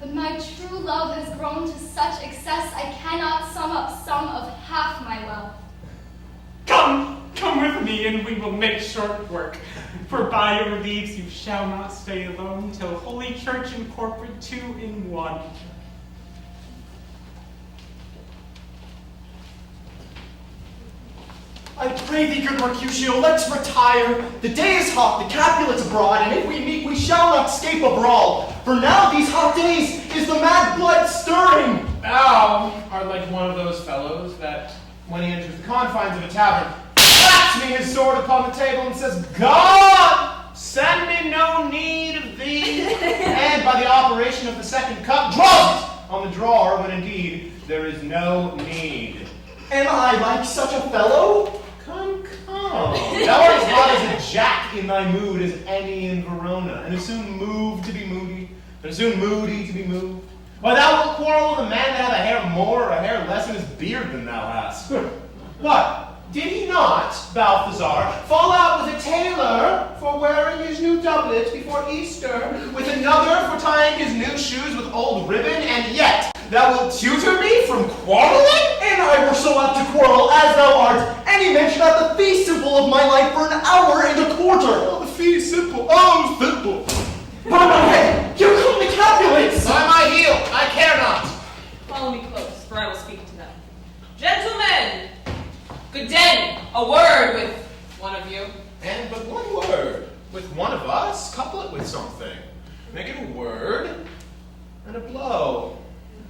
But my true love has grown to such excess I cannot sum up some of half my wealth. Come with me, and we will make short work. For by your leaves you shall not stay alone, till Holy Church and corporate two in one. I pray thee, good Mercutio, let's retire. The day is hot, the Capulet's abroad, and if we meet, we shall not escape a brawl. For now, these hot days, is the mad blood stirring. Thou art like one of those fellows that, when he enters the confines of a tavern, slaps me his sword upon the table and says, God, send me no need of thee. And by the operation of the second cup, draws it on the drawer when indeed there is no need. Am I like such a fellow? Come. Thou art as hot as a jack in thy mood as any in Verona, and as soon moved to be moody, and as soon moody to be moved. Why, thou wilt quarrel with a man that hath a hair more or a hair less in his beard than thou hast. What? Did he not, Balthazar, fall out with a tailor for wearing his new doublet before Easter, with another for tying his new shoes with old ribbon, and yet thou wilt tutor me from quarreling? And I were so apt to quarrel as thou art, any mention at the fee simple of my life for an hour and a quarter. Oh, the fee simple, oh, simple. By my head, here come the Capulets! By my heel, I care not. Follow me close, for I will speak to them. Gentlemen, good den, a word with one of you. And but one word. With one of us, couple it with something. Make it a word and a blow.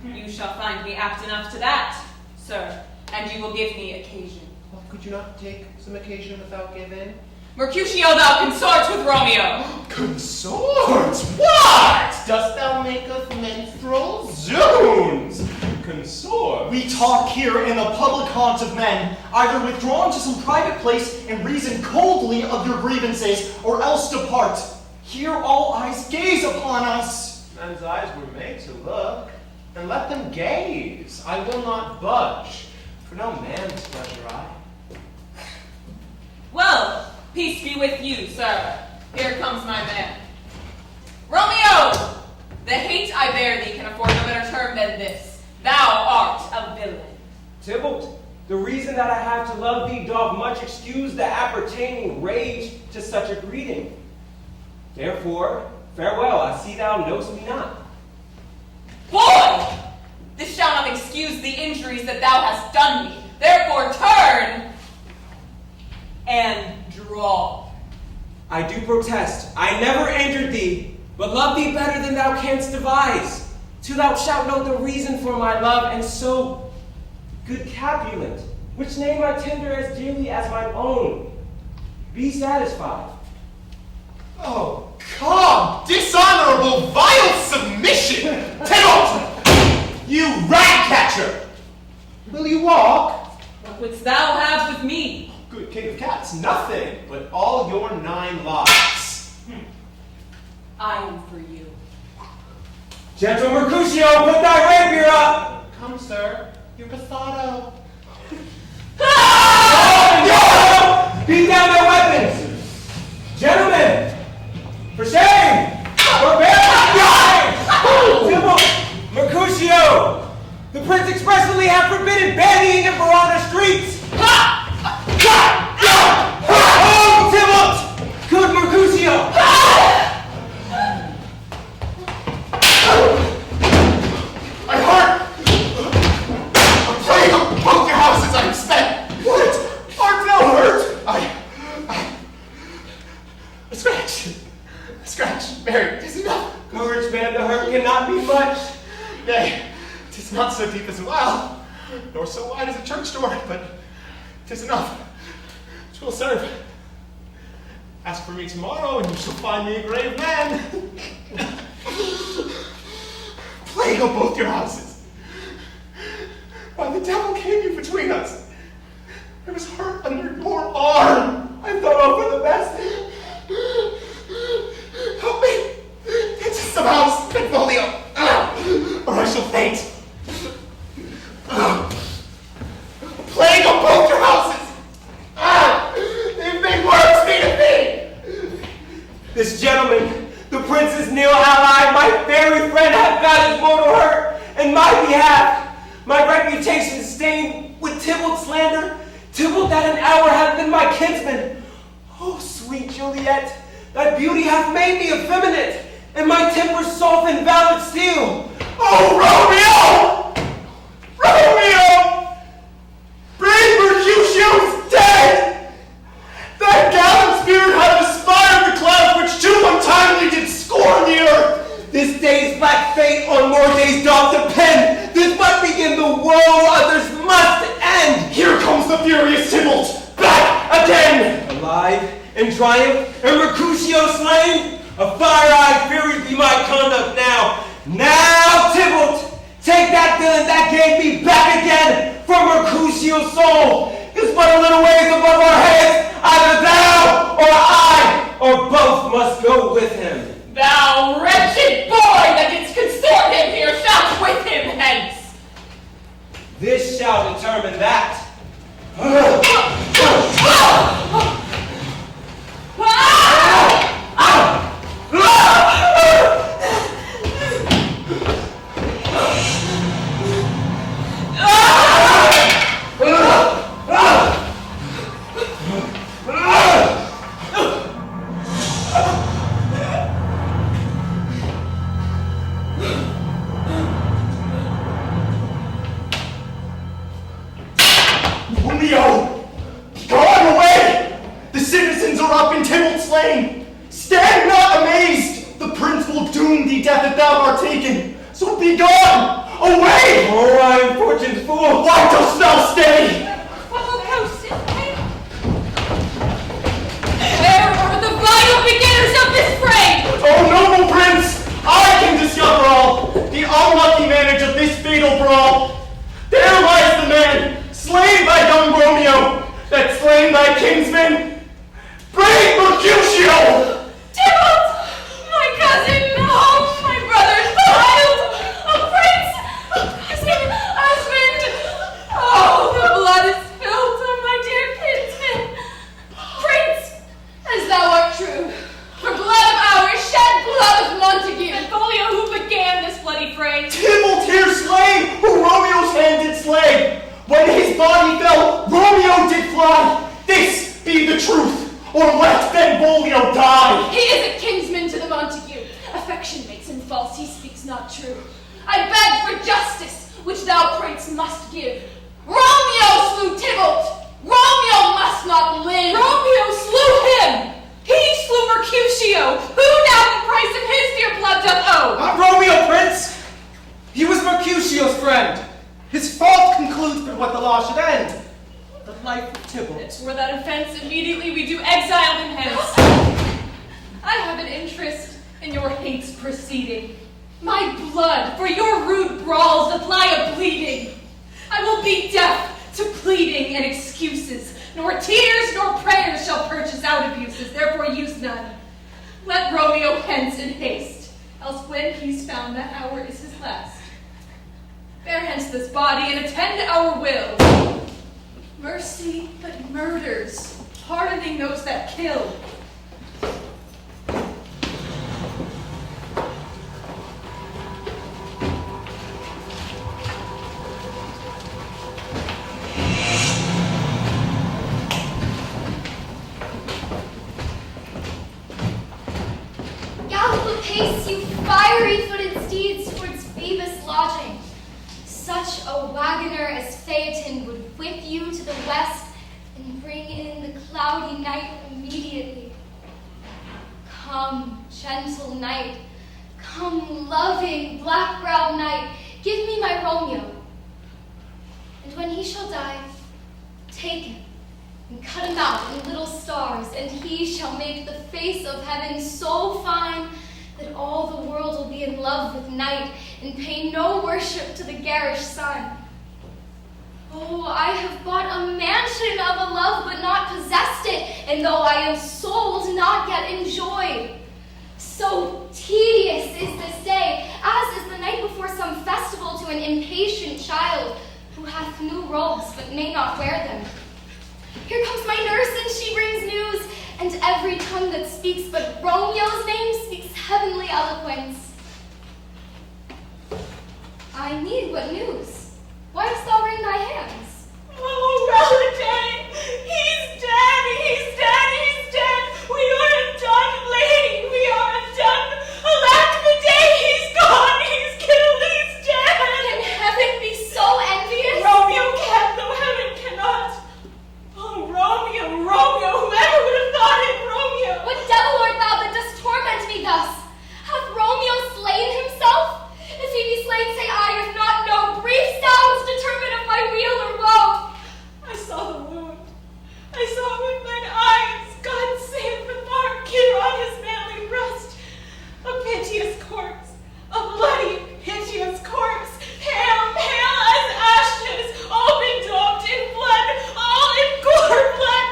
You shall find me apt enough to that, sir, and you will give me occasion. Well, could you not take some occasion without giving? Mercutio, thou consorts with Romeo. Consorts? What? Dost thou make us minstrels? Zoons! Consort? We talk here in the public haunt of men, either withdrawn to some private place and reason coldly of your grievances, or else depart. Here all eyes gaze upon us. Men's eyes were made to look, and let them gaze. I will not budge, for no man's pleasure I. Well, peace be with you, sir. Here comes my man. Romeo! The hate I bear thee can afford no better term than this. Thou art a villain. Tybalt, the reason that I have to love thee doth much excuse the appertaining rage to such a greeting. Therefore, farewell, I see thou knowest me not. Boy! This shall not excuse the injuries that thou hast done me. Therefore turn and draw. I do protest, I never injured thee, but love thee better than thou canst devise. Till thou shalt know the reason for my love, and so, good Capulet, which name I tender as dearly as mine own, be satisfied. Oh, come! Dishonorable, vile submission! Tybalt! You rat catcher! Will you walk? What wouldst thou have with me? Good king of cats, nothing but all your 9 lives. I am for you. Gentle Mercutio, put thy rapier up! Come, sir, your passado. Beat down their weapons! 'Tis enough. 'Twill serve. Ask for me tomorrow, and you shall find me a grave man. Plague of both your houses. Why, the devil came between us. I was hurt under your arm. I thought all for the best. Help me. Into some house, Benvolio, or I shall faint. Plague of both your houses. They've made worse me to be. This gentleman, the prince's near ally, my very friend, hath got his mortal hurt in my behalf. My reputation stained with Tybalt slander. Tybalt that an hour hath been my kinsman. Oh, sweet Juliet, thy beauty hath made me effeminate, and my temper soft and valid steel. Oh, Romeo! Romeo! Brave Mercutio is dead! Thy gallant spirit hath aspired the clouds which too untimely did scorn the earth. This day's black fate on more days doth depend. This must begin the woe, others must end. Here comes the furious Tybalt, back again! Alive and triumph, and Mercutio slain? A fire-eyed fury be my conduct now. Now, Tybalt, take that villain that gave me back again, for Mercutio's soul is but a little ways above our heads. Either thou or I, or both must go with him. Thou wretched boy that didst consort him here, shalt with him hence. This shall determine that. Romeo! Go on away! The citizens are up in Tybalt's lane. Stand not amazed! The prince will doom thee death if thou art taken. So be gone! Away! Oh, I am fortune's fool! Why dost thou stay? Where are the vital beginners of this fray? Oh, noble prince! I can discover all! The unlucky manage of this fatal brawl. There lies the man, slain by young Romeo, that slain thy kinsman. Brave Mercutio! Tybalt! My cousin! Oh, my brother's child! A prince! A cousin! Husband! Oh, the blood is spilled on my dear kinsman! Prince, as thou art true, for blood of ours shed blood of Montague, Benvolio who began this bloody fray. Tybalt here slain, who Romeo's hand did slay. When his body fell, Romeo did fly. This be the truth, or let Benvolio die. He is a kinsman to the Montague. Affection makes him false, he speaks not true. I beg for justice, which thou, prince, must give. Romeo slew Tybalt. Romeo must not live. Romeo slew him. He slew Mercutio. Who now the price of his dear blood doth owe? Not Romeo, prince! He was Mercutio's friend. His fault concludes but what the law should end. The life of Tybalt. For that offense, immediately we do exile him hence. I have an interest in your hate's proceeding. My blood for your rude brawls doth lie a-bleeding. I will be deaf to pleading and excuses, nor tears nor prayers shall purchase out abuses, therefore use none. Let Romeo hence in haste, else when he's found that hour is his last. Bear hence this body and attend our will. Mercy but murders, pardoning those that kill. Gallop apace, you fiery-footed steeds, towards Phoebus' lodging. Such a wagoner as Phaeton would whip you to the west and bring in the cloudy night immediately. Come, gentle night, come, loving, black-browed night, give me my Romeo. And when he shall die, take him and cut him out in little stars, and he shall make the face of heaven so fine that all the world will be in love with night and pay no worship to the garish sun. Oh, I have bought a mansion of a love but not possessed it, and though I am sold, not yet enjoyed. So tedious is this day, as is the night before some festival to an impatient child who hath new robes but may not wear them. Here comes my nurse, and she brings news, and every tongue that speaks but Romeo's name speaks heavenly eloquence. I need what news? Why dost thou wring thy hands? Oh, Reladay! He's dead! He's dead! He's dead! We are undone, lady! We are undone! Alack the day! He's gone! He's killed! He's dead! Can heaven be so envious? Romeo can, though heaven cannot. Oh, Romeo, Romeo! Whoever would have thought it, Romeo! What devil art thou that dost torment me thus? Hath Romeo slain himself? If he be slain, say I, if not, no. Brief sounds determine of my weal or woe. I saw the wound. I saw it with mine eyes. God save the mark here on his manly breast. A piteous corpse. A bloody, piteous corpse. Pale, pale as ashes. Open daubed in blood. All in gore blood.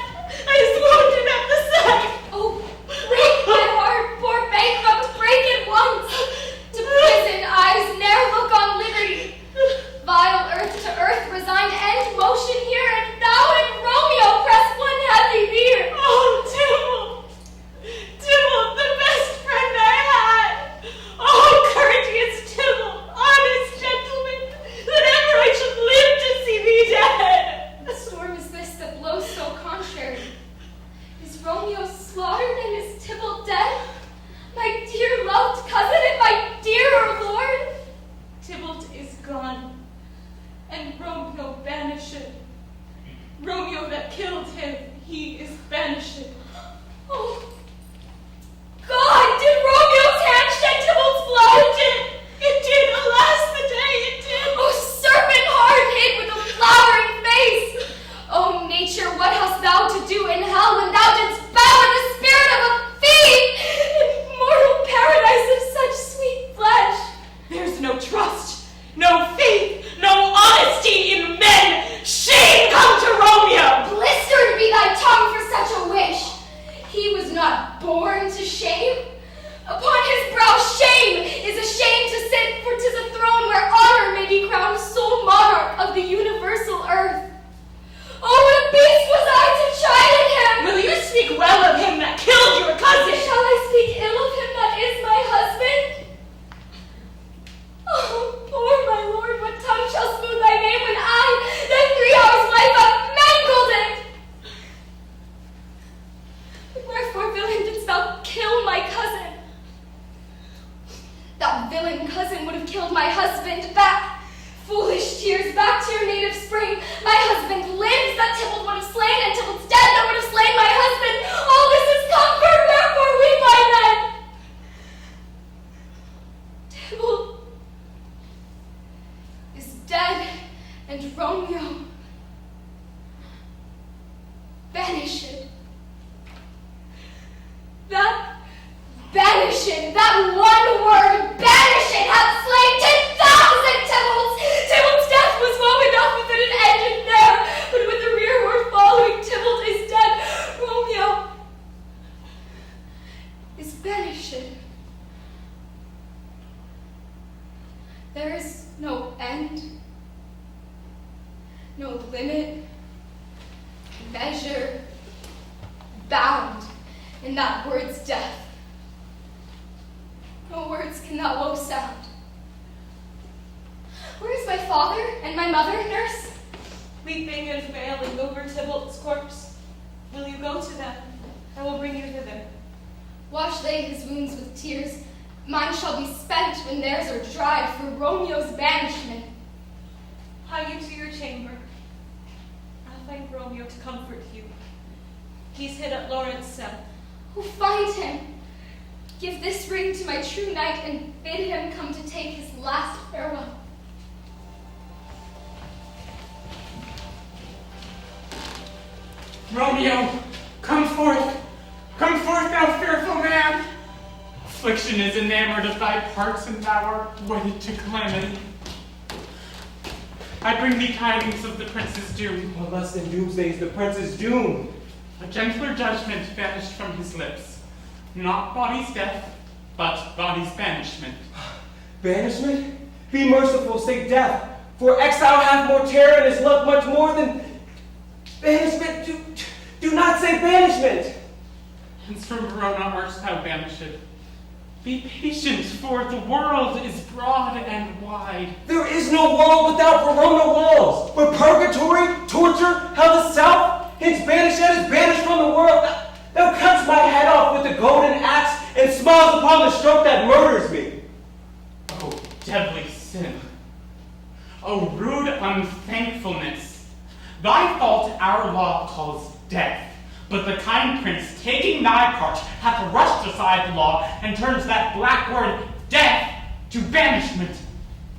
I was wounded at the sight. Oh, break my heart, poor bankrupt, break it once. To prison eyes ne'er look on liberty. Vile earth to earth resigned, end motion here, and thou and Romeo press one heavy bier. Oh, Tybalt! Tybalt, the best friend I had! Oh, courteous Tybalt, honest gentleman, that ever I should live to see thee dead! What storm is this that blows so contrary? Is Romeo slaughtered and is Tybalt dead? My dear loved cousin and my dearer lord? Tybalt is gone, and Romeo banished. Romeo that killed him, he is banished. Oh, God, did Romeo's hand shed Tybalt's blood? It did, alas the day, it did. Oh, serpent heart hid with a flowering face! Oh, nature, what hast thou to do in hell when thou didst bow in the spirit of a fiend in mortal paradise of such sweet flesh? There's no trust, no faith, no honesty in men. Shame come to Romeo! Blistered be thy tongue for such a wish. He was not born to shame. Upon his brow shame is a shame to sit, for 'tis a throne where honor may be crowned sole monarch of the universal earth. Oh, what a beast was I to chide at him! Will you speak well of him that killed your cousin? Shall I speak ill of him that is my husband? Oh, poor my lord, what tongue shall smooth thy name when I, thy 3 hours life, have mangled it? Wherefore, villain, didst thou kill my cousin? That villain cousin would have killed my husband. Back, foolish tears, back to your native spring. My husband lives, that Tybalt would have slain, and Tybalt's dead, that would have slain my husband. All this is comfort, wherefore weep I then? Tybalt is dead, and Romeo banished. That banishing, that one word, banishing, hath slain 10,000 Tybalts. Tybalt's death was woe enough if it had ended there, but with the rearward following, Tybalt is dead. Romeo is banished. There is no end, no limit, measure, bound in that word's death. No words can that woe sound. Where is my father and my mother, nurse? Weeping and wailing over Tybalt's corpse. Will you go to them? I will bring you thither. Wash they his wounds with tears. Mine shall be spent when theirs are dry for Romeo's banishment. Hie you to your chamber. I'll find Romeo to comfort you. He's hid at Lawrence's cell. Who find him? Give this ring to my true knight and bid him come to take his last farewell. Romeo, come forth, thou fearful man. Affliction is enamored of thy parts, and thou art wedded to calamity. I bring thee tidings of the prince's doom. What less than doomsday is the prince's doom? A gentler judgment vanished from his lips. Not body's death, but body's banishment. Banishment? Be merciful, say death. For exile hath more terror and is loved much more than banishment. Do not say banishment. Hence from Verona art thou banished. Be patient, for the world is broad and wide. There is no world without Verona walls. But purgatory, torture, hell itself, hence banished is banished from the world. Thou cuts my head off with the golden axe and smiles upon the stroke that murders me. Oh, deadly sin. Oh, rude unthankfulness. Thy fault our law calls death. But the kind prince, taking thy part, hath rushed aside the law, and turns that black word, death, to banishment.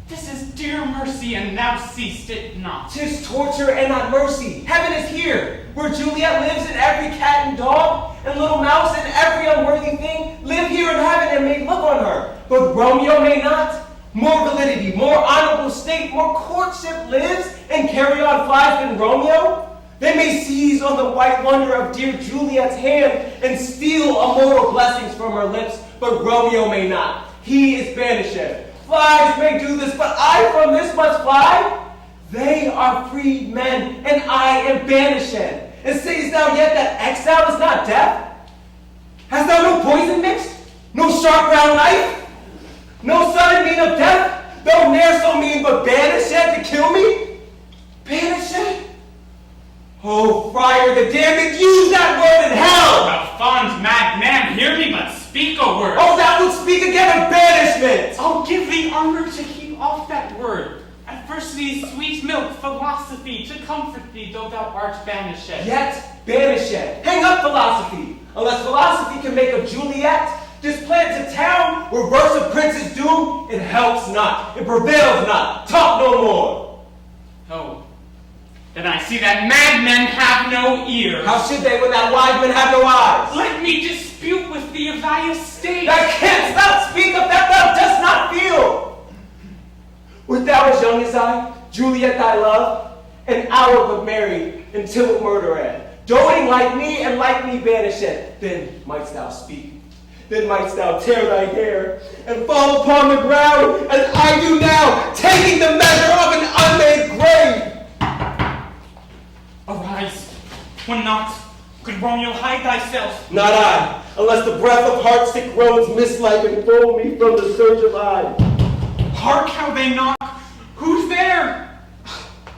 This is dear mercy, and thou seest it not. 'Tis torture and not mercy. Heaven is here, where Juliet lives, and every cat and dog, and little mouse, and every unworthy thing live here in heaven and may look on her. But Romeo may not. More validity, more honorable state, more courtship lives, and carry on flies than Romeo. They may seize on the white wonder of dear Juliet's hand and steal immortal blessings from her lips, but Romeo may not. He is banished. Flies may do this, but I from this must fly. They are freed men, and I am banished. And sayest thou yet that exile is not death? Hast thou no poison mixed? No sharp round knife? No sudden mean of death? Though ne'er so mean, but banished to kill me? Banished? Oh, friar, the damned, use that word in hell! Thou fond mad man, hear me but speak a word. Oh, thou wilt speak again of banishment! I'll give thee armor to keep off that word. Adversity, sweet milk, philosophy, to comfort thee, though thou art banished. Yet banished. Hang up philosophy. Unless philosophy can make of Juliet, this plant to town, reverse a prince's doom, it helps not, it prevails not. Talk no more. Oh, then I see that madmen have no ears. How should they when that wise men have no eyes? Let me dispute with thee of thy estate. Thou canst not speak of that thou dost not feel. Wert thou as young as I, Juliet thy love, an hour but married until it murdered, doting like me and like me banished, then mightst thou speak. Then mightst thou tear thy hair and fall upon the ground as I do now, taking the measure of an unmade grave. Arise, when not, could Romeo hide thyself? Not I, unless the breath of heart-sick groans mislike and fold me from the surge of eye. Hark how they knock! Who's there?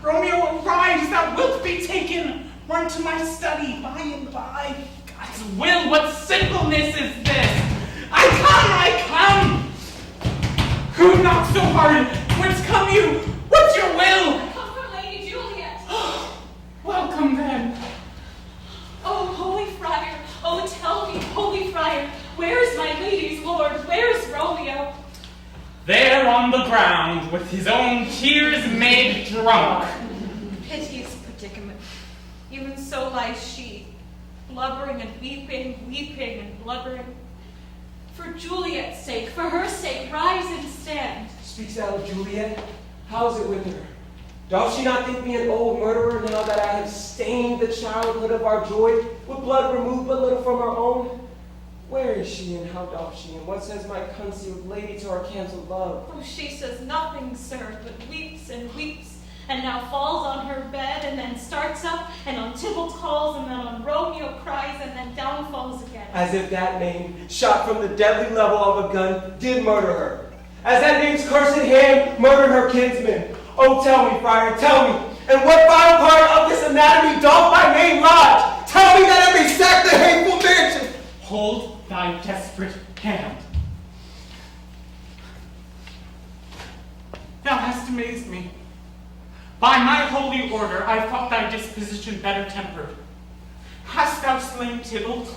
Romeo, arise, thou wilt be taken. Run to my study by and by. God's will, what sinfulness is this? I come! Who knocks so hard? Whence come you? What's your will? I come from Lady Juliet. Welcome then. Oh, holy friar, oh, tell me, holy friar, where is my lady's lord? Where is Romeo? There on the ground, with his own tears made drunk. Piteous predicament. Even so lies she, blubbering and weeping, weeping and blubbering. For Juliet's sake, for her sake, rise and stand. Speaks thou of Juliet? How's it with her? Doth she not think me an old murderer now that I have stained the childhood of our joy with blood removed but little from our own? Where is she and how doth she, and what says my concealed lady to our cancelled love? Oh, she says nothing, sir, but weeps and weeps, and now falls on her bed, and then starts up, and on Tybalt calls, and then on Romeo cries, and then down falls again. As if that name, shot from the deadly level of a gun, did murder her. As that name's cursed hand murdered her kinsman. Oh, tell me, friar, tell me, and what vile part of this anatomy doth my name lodge? Tell me that I may sack the hateful mansion. Hold thy desperate hand. Thou hast amazed me. By my holy order, I thought thy disposition better tempered. Hast thou slain Tybalt?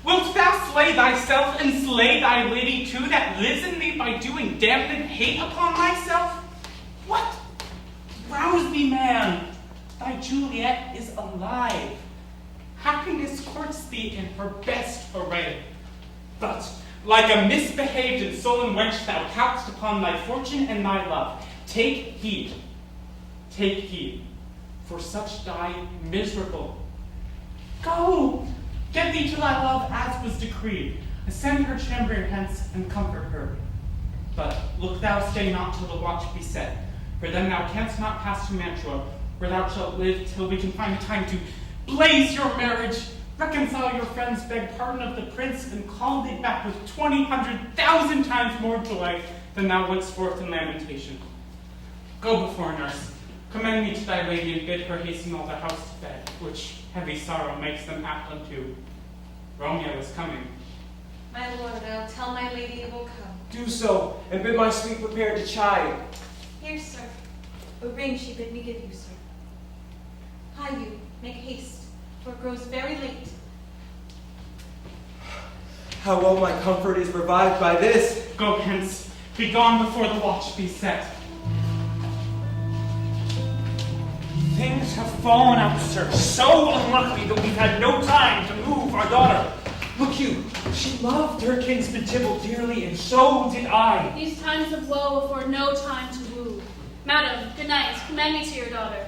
Wilt thou slay thyself and slay thy lady too that lives in thee by doing damned hate upon thyself? What? Rouse thee, man. Thy Juliet is alive. happiness courts thee in her best array. But, like a misbehaved and sullen wench, thou couchst upon thy fortune and thy love. Take heed, for such die miserable. Go, get thee to thy love as was decreed. Ascend her chamber hence and comfort her. But look thou stay not till the watch be set, for then thou canst not pass to Mantua, where thou shalt live till we can find time to blaze your marriage, reconcile your friends, beg pardon of the prince, and call thee back with 20,000 times more joy than thou wentst forth in lamentation. Go before, nurse, commend me to thy lady, and bid her hasten all the house to bed, which heavy sorrow makes them apt unto. Romeo is coming. My lord, I'll tell my lady it will come. Do so, and bid my sweet prepare to chide. Here, sir. A ring she bid me give you, sir. Hie you, make haste, for it grows very late. How well my comfort is revived by this. Go hence, be gone before the watch be set. Things have fallen out, sir, so unluckily that we've had no time to move our daughter. Look you, she loved her kinsman Tybalt dearly, and so did I. These times of woe afford no time to woo. Madam, good night. Commend me to your daughter.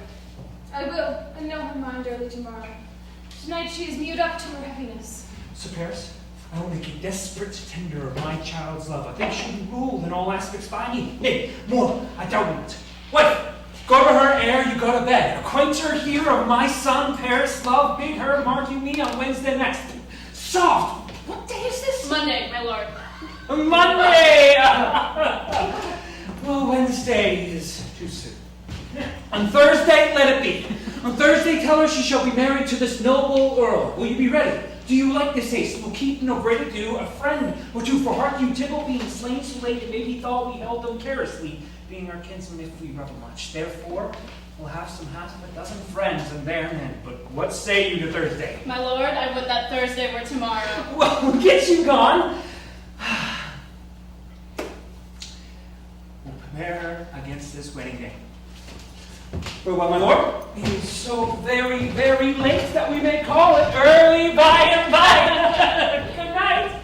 I will, and know her mind early tomorrow. Tonight she is mewed up to her heaviness. Sir Paris, I will make a desperate tender of my child's love. I think she will rule in all aspects by me. Nay, more, I doubt not. Wife, go to her ere you go to bed. Acquaint her here of my son Paris' love. Bid her mark you me on Wednesday next. Soft! What day is this? Monday, my lord. Monday! Well, Wednesday is too soon. On Thursday, let it be. On Thursday, tell her she shall be married to this noble earl. Will you be ready? Do you like this haste? We'll keep no great ado a friend or two for heart you Tybalt being slain so late, it may be thought we held them carelessly, being our kinsmen if we revel much. Therefore, we'll have some half of a dozen friends and their men. But what say you to Thursday? My lord, I would that Thursday were tomorrow. Well, we'll get you gone. We'll prepare against this wedding day. Farewell, my lord. It is so very, very late that we may call it early by and by. Good night.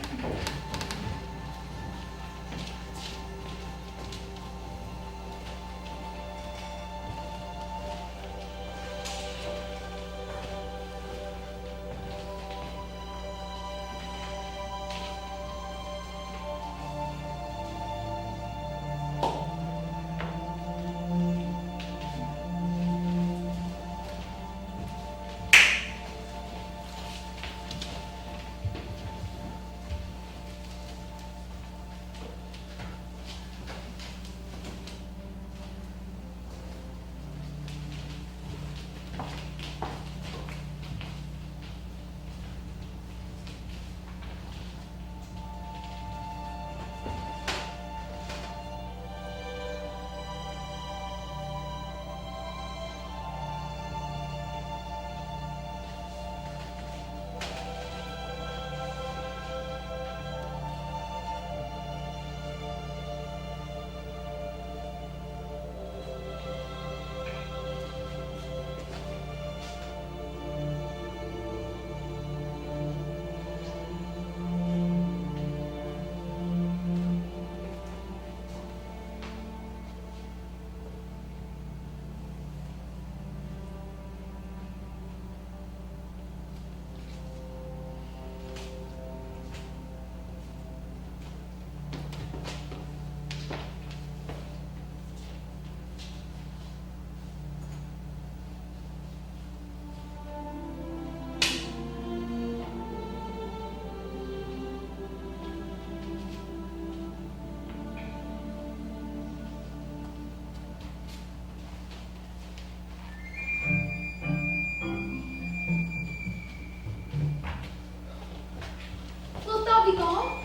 Be gone?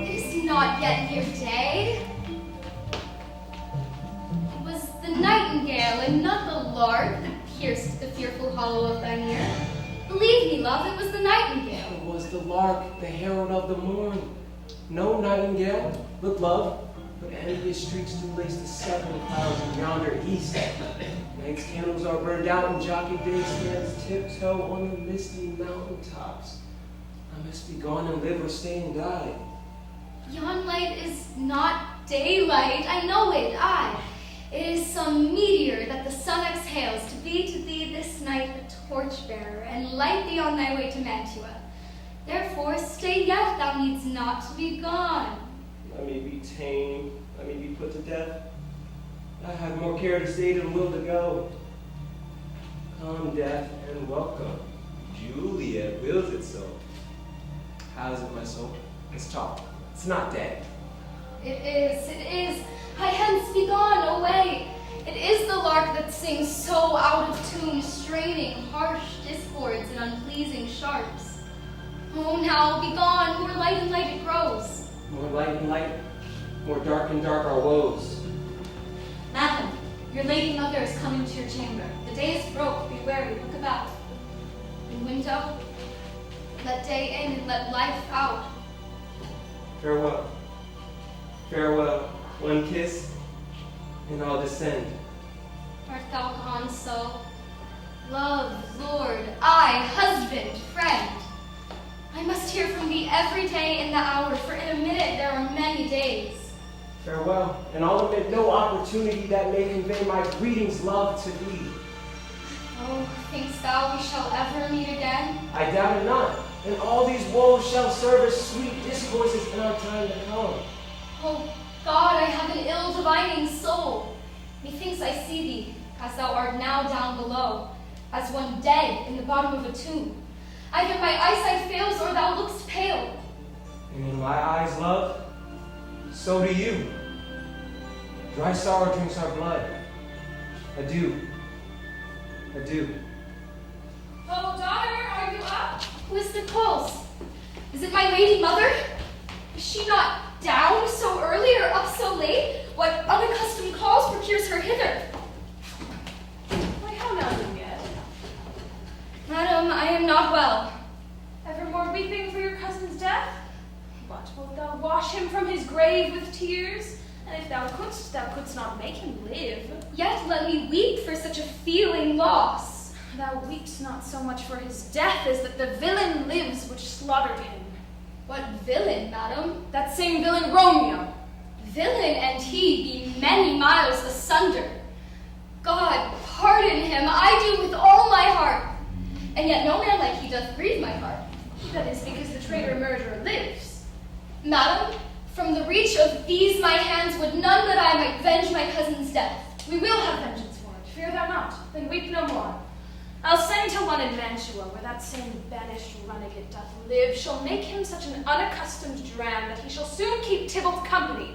It is not yet your day. It was the nightingale and not the lark that pierced the fearful hollow of thine ear. Believe me, love, it was the nightingale. It was the lark, the herald of the morn. No nightingale, look, love, but envious streaks do lace the 7 clouds in yonder east. Night's candles are burned out and jockey day stands tiptoe on the misty mountaintops. I must be gone and live or stay and die. Yon light is not daylight, I know it, aye. It is some meteor that the sun exhales to be to thee this night a torchbearer, and light thee on thy way to Mantua. Therefore stay yet, thou needst not to be gone. I may be tamed, I may be put to death. I have more care to stay than will to go. Come, death, and welcome. Juliet wills it so. How is it, my soul? Let's talk. It's not dead. It is. Hie hence, be gone, away. It is the lark that sings so out of tune, straining harsh discords and unpleasing sharps. Oh, now, be gone, more light and light it grows. More light and light, more dark and dark our woes. Madam, your lady mother is coming to your chamber. The day is broke, be wary, look about. In window, let day in and let life out. Farewell. Farewell. One kiss, and I'll descend. Art thou gone so? Love, Lord, I, husband, friend. I must hear from thee every day in the hour, for in a minute there are many days. Farewell, and I'll omit no opportunity that may convey my greetings, love, to thee. Oh, thinkst thou we shall ever meet again? I doubt it not, and all these woes shall serve as sweet discourses in our time to come. Oh, God, I have an ill-divining soul. Methinks I see thee, as thou art now down below, as one dead in the bottom of a tomb. Either my eyesight fails, or thou lookst pale. And in my eyes, love, so do you. Dry sorrow drinks our blood. Adieu. Adieu. Oh, daughter, are you up? Who is that calls? Is it my lady mother? Is she not down so early or up so late? What unaccustomed cause procures her hither? Why, how now, Juliet? Madam, I am not well. Evermore weeping for your cousin's death? But wilt thou wash him from his grave with tears? And if thou couldst not make him live. Yet let me weep for such a feeling loss. Thou weepst not so much for his death as that the villain lives which slaughtered him. What villain, madam? That same villain Romeo. Villain and he be many miles asunder. God pardon him, I do with all my heart. And yet no man like he doth grieve my heart. That is because the traitor murderer lives. Madam, from the reach of these my hands would none but I might venge my cousin's death. We will have vengeance for it, fear thou not, then weep no more. I'll send to one in Mantua, where that same banished runagate doth live, shall make him such an unaccustomed dram that he shall soon keep Tybalt company.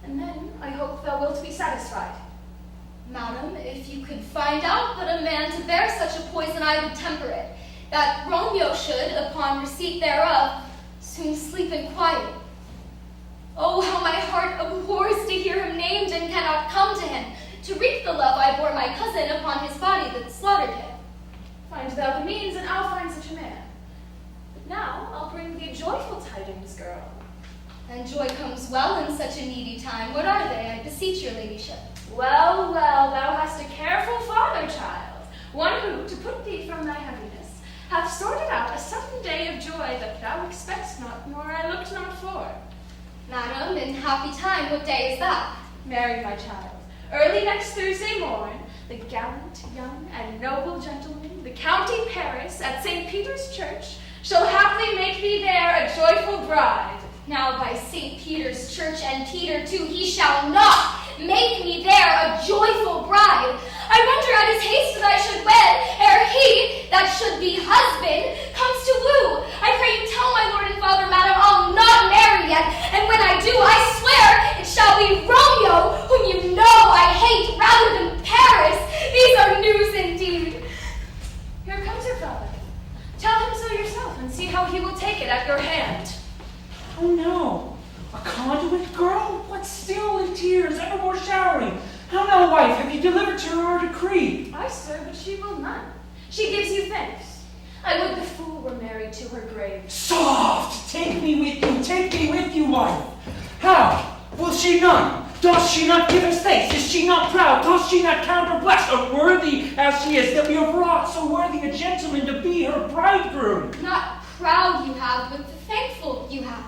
And then I hope thou wilt be satisfied. Madam, if you could find out that a man to bear such a poison I would temper it, that Romeo should, upon receipt thereof, soon sleep in quiet. Oh, how my heart abhors to hear him named and cannot come to him, to wreak the love I bore my cousin upon his body that slaughtered him. Find thou the means, and I'll find such a man. But now I'll bring thee joyful tidings, girl. And joy comes well in such a needy time. What are they, I beseech your ladyship? Well, well, thou hast a careful father, child, one who, to put thee from thy heaviness, hath sorted out a sudden day of joy that thou expectst not, nor I looked not for. Madam, in happy time, what day is that? Marry, my child, early next Thursday morn, the gallant, young, and noble gentleman, the County Paris, at St. Peter's Church, shall haply make thee there a joyful bride. Now by St. Peter's Church and Peter too, he shall not make me there a joyful bride. I wonder at his haste that I should wed, ere he, that should be husband, comes to woo. I pray you tell my lord and father, madam, I'll not marry yet, and when I do, I swear it shall be Romeo, whom you know I hate rather than Paris. These are news indeed. Here comes your father. Tell him so yourself, and see how he will take it at your hand. Oh no! A conduit girl? What still in tears, evermore showering? How now, wife, have you delivered to her our decree? Aye, sir, but she will none. She gives you thanks. I would the fool were married to her grave. Soft! Take me with you, wife! How? Will she none? Does she not give us thanks? Is she not proud? Does she not count her blessed, unworthy as she is, that we have wrought so worthy a gentleman to be her bridegroom? Not proud you have, but thankful you have.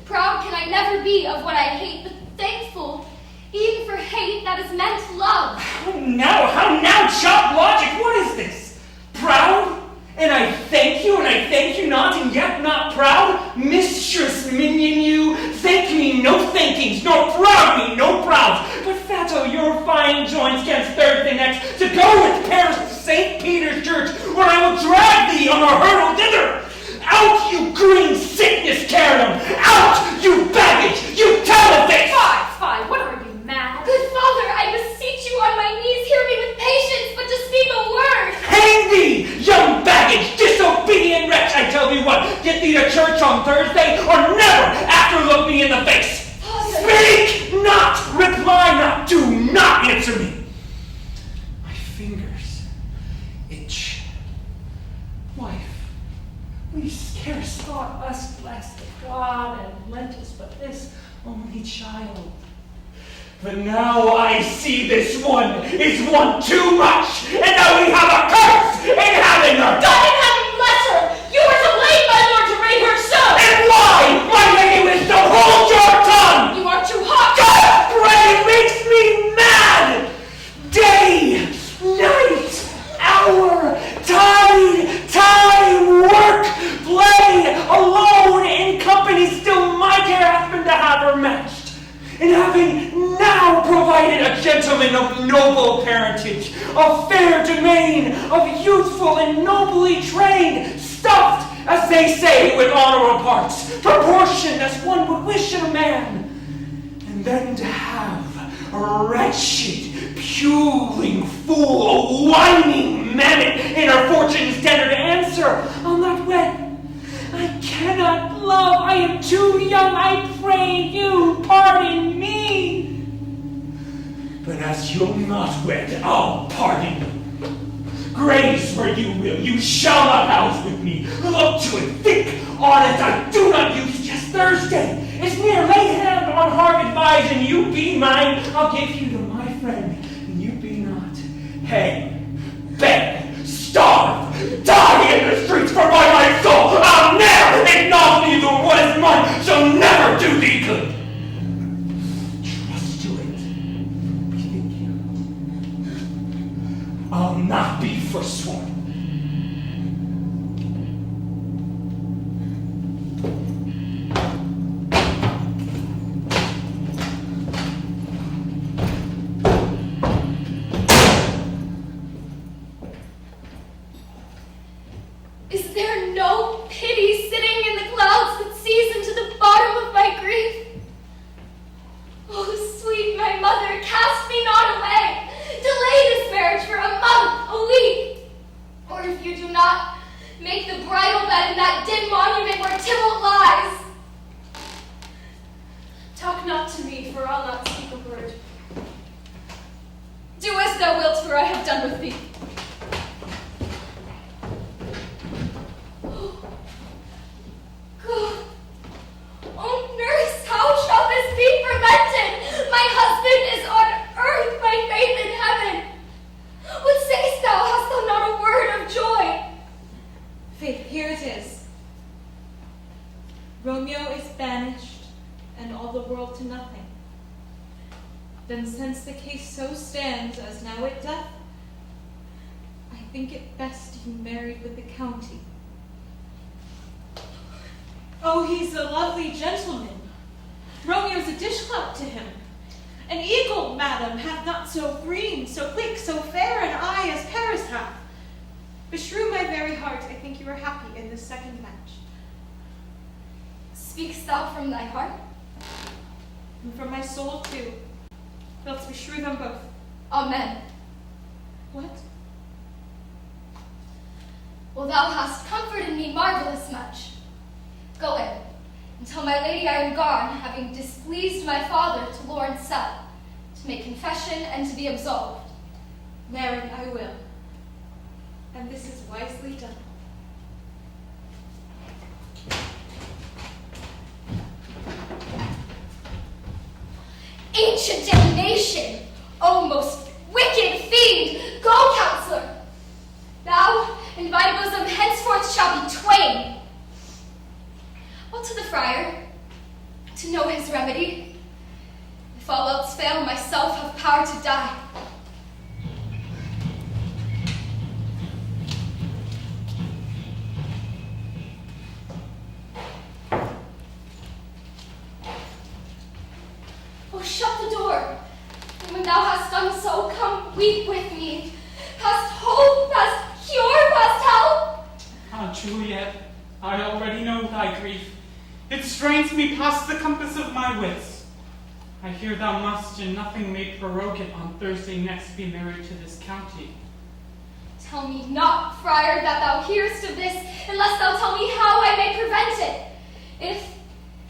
Proud can I never be of what I hate, but thankful even for hate that is meant love. How now, chop logic, what is this? Proud? And I thank you not, and yet not proud? Mistress minion you, thank me no thankings, nor proud me no prouds, but fattle your fine joints against Thursday next, to go with Paris to St. Peter's Church, where I will drag thee on a hurdle thither. Out, you green sickness carrion! Out, you baggage! You teleface! Fie, what are you, mad? Good father, I beseech you on my knees, hear me with patience, but to speak a word. Hang thee, young baggage, disobedient wretch! I tell thee what, get thee to church on Thursday, or never after look me in the face! Father. Speak not! Reply not! Do not answer me! My fingers itch. Wife, we scarce thought us blessed of God and lent us but this only child. But now I see this one is one too much, and now we have a curse in having her. God in heaven bless her! You were to blame, my lord, to rate her so! And why, my lady wisdom, hold your tongue! You are too hot! God, pray, makes me mad! Day, night, hour, tide, time, work, play, alone, in company, still my care hath been to have her matched. And having now provided a gentleman of noble parentage, of fair domain, of youthful and nobly trained, stuffed, as they say, with honorable parts, proportioned as one would wish in a man, and then to have a wretched, puling fool, a whining mammet in her fortune's tender to answer, I'll not wed. I cannot love, I am too young, I pray you, pardon me. But as you'll not wed, I'll pardon you. Graze where you will, you shall not house with me. Look to it, think on it, I do not use just Thursday. It's near, lay hand on heart advise, and you be mine, I'll give you to my friend, and you be not. Hang, beg, starve, die in the streets, for by my soul, I'll never acknowledge neither what is mine, shall never do thee good. Trust to it. Bethink you. I'll not be forsworn. Is there no pity sitting in the clouds that sees into the bottom of my grief? Oh, sweet my mother, cast me not away. Delay this marriage for a month, a week. Or if you do not, make the bridal bed in that dim monument where Tybalt lies. Talk not to me, for I'll not speak a word. Do as thou wilt, for I have done with thee. God. Oh, nurse, how shall this be prevented? My husband is on earth, my faith in heaven. What sayst thou? Hast thou not a word of joy? Faith, here it is. Romeo is banished, and all the world to nothing. Then since the case so stands as now it doth, I think it best you married with the county. Oh, he's a lovely gentleman. Romeo's a dishclout to him. An eagle, madam, hath not so green, so quick, so fair an eye as Paris hath. Beshrew my very heart, I think you are happy in this second match. Speakst thou from thy heart? And from my soul too. Wilt beshrew them both. Amen. What? Well, thou hast comforted me marvelous much. Go in, and tell my lady I am gone, having displeased my father to Lawrence cell, to make confession and to be absolved. Marry, I will. And this is wisely done. ancient damnation! O most wicked fiend! Go, counselor! Thou and my bosom henceforth shall be twain. Well, to the friar, to know his remedy. If all else fail, myself have power to die. Oh, shut the door. And when thou hast done so, come weep with me. Past hope, past cure, past help. Ah, Juliet, I already know thy grief. It strains me past the compass of my wits. I hear thou must, and nothing may prorogue it, on Thursday next be married to this county. Tell me not, friar, that thou hearest of this, unless thou tell me how I may prevent it. If,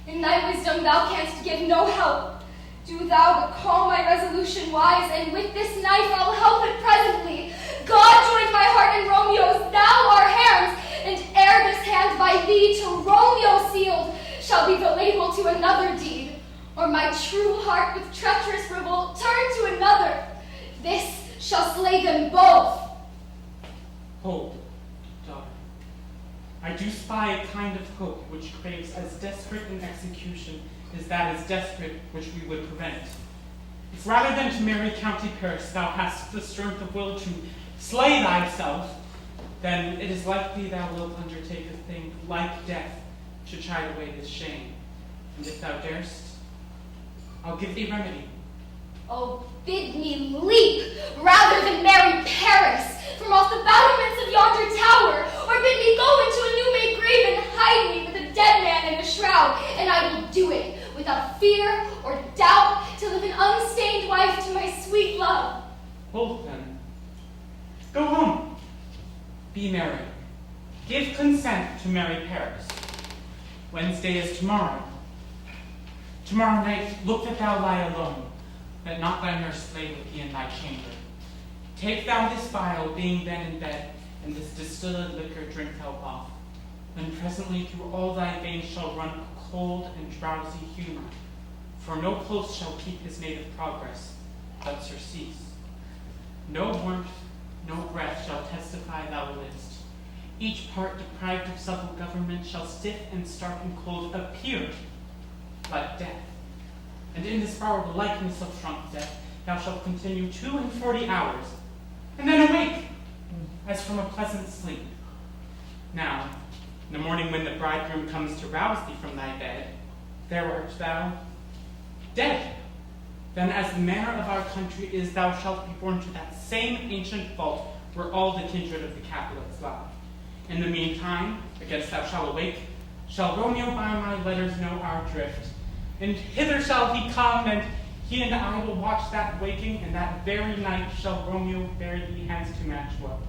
in thy wisdom, thou canst give no help, do thou but call my resolution wise, and with this knife I'll help it presently. God joined my heart and Romeo's, thou our hands, and ere this hand by thee to Romeo sealed shall be the label to another deed, or my true heart with treacherous revolt turn to another. This shall slay them both. Hold, daughter. I do spy a kind of hope which craves as desperate an execution as that is desperate which we would prevent. If rather than to marry County Paris thou hast the strength of will to slay thyself, then it is likely thou wilt undertake a thing like death to chide away this shame. And if thou darest, I'll give thee remedy. Oh, bid me leap rather than marry Paris from off the battlements of yonder tower, or bid me go into a new-made grave and hide me with a dead man in a shroud, and I will do it without fear or doubt to live an unstained wife to my sweet love. Hold then. Go home. Be merry. Give consent to marry Paris. Wednesday is tomorrow. Tomorrow night, look that thou lie alone, that not thy nurse lay with thee in thy chamber. Take thou this vial, being then in bed, and this distilled liquor drink thou off. Then presently through all thy veins shall run a cold and drowsy humor, for no pulse shall keep his native progress, but surcease. No warmth, no breath shall testify thou livest. Each part deprived of supple government shall stiff and stark and cold appear like death. And in this hour the likeness of shrunk death thou shalt continue 42 hours, and then awake, as from a pleasant sleep. Now, in the morning when the bridegroom comes to rouse thee from thy bed, there art thou dead. Then as the manner of our country is, thou shalt be born to that same ancient vault where all the kindred of the Capulets lie. In the meantime, against thou shalt awake, shall Romeo by my letters know our drift. And hither shall he come, and he and I will watch that waking, and that very night shall Romeo bear thee hence to match well.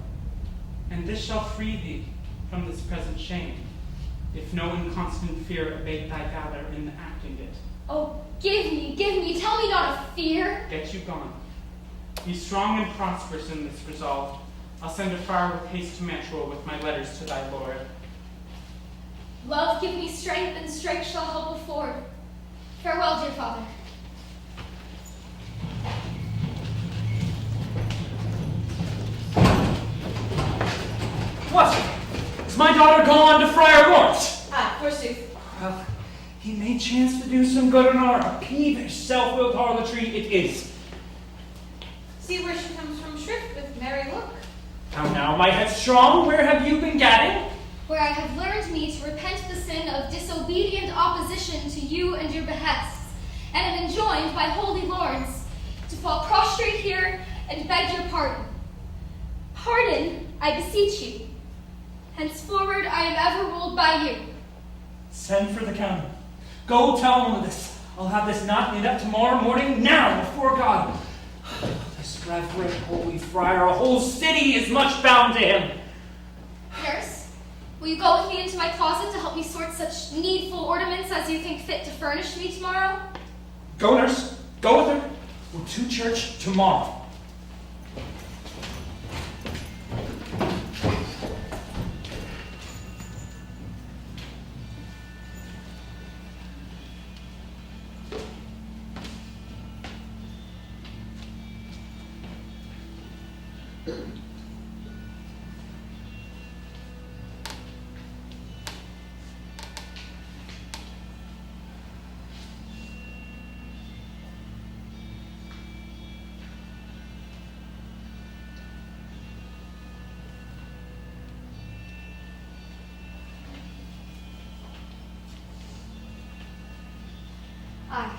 And this shall free thee from this present shame, if no inconstant fear abate thy valor in acting it. Oh, give me, tell me not of fear. Get you gone. Be strong and prosperous in this resolve. I'll send a friar with haste to Mantua with my letters to thy lord. Love give me strength, and strength shall help afford. Farewell, dear father. What? Is my daughter gone to Friar Lawrence? Forsooth. Well, he may chance to do some good in our peevish, self-willed harlotry it is. See where she comes from shrift with merry look. How now, my headstrong, where have you been gadding? Where I have learned me to repent the sin of disobedient opposition to you and your behests, and am enjoined by holy lords to fall prostrate here and beg your pardon. Pardon, I beseech you. Henceforward I am ever ruled by you. Send for the county. Go tell him of this. I'll have this knot made up tomorrow morning, now, before God. This reverend holy friar, a whole city is much bound to him. Nurse, will you go with me into my closet to help me sort such needful ornaments as you think fit to furnish me tomorrow? Go, nurse. Go with her. We're to church tomorrow. Aye,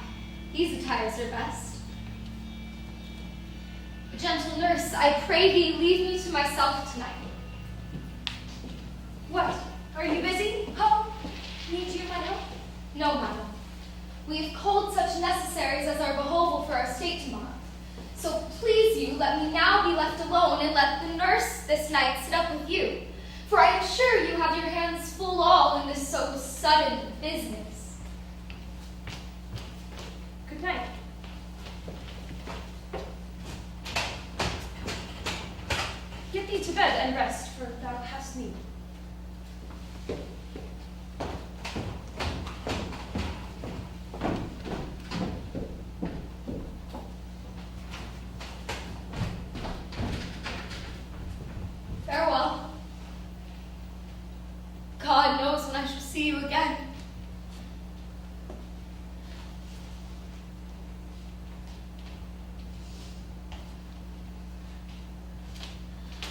these attires are best. Gentle nurse, I pray thee, leave me to myself tonight. What? Are you busy? Oh, Need you my help? no, madam. We have called such necessaries as are behoveful for our state tomorrow. So please you, let me now be left alone, and let the nurse this night sit up with you. For I am sure you have your hands full all in this so sudden business. Good night. Get thee to bed and rest, for thou hast need. Farewell. God knows when I shall see you again.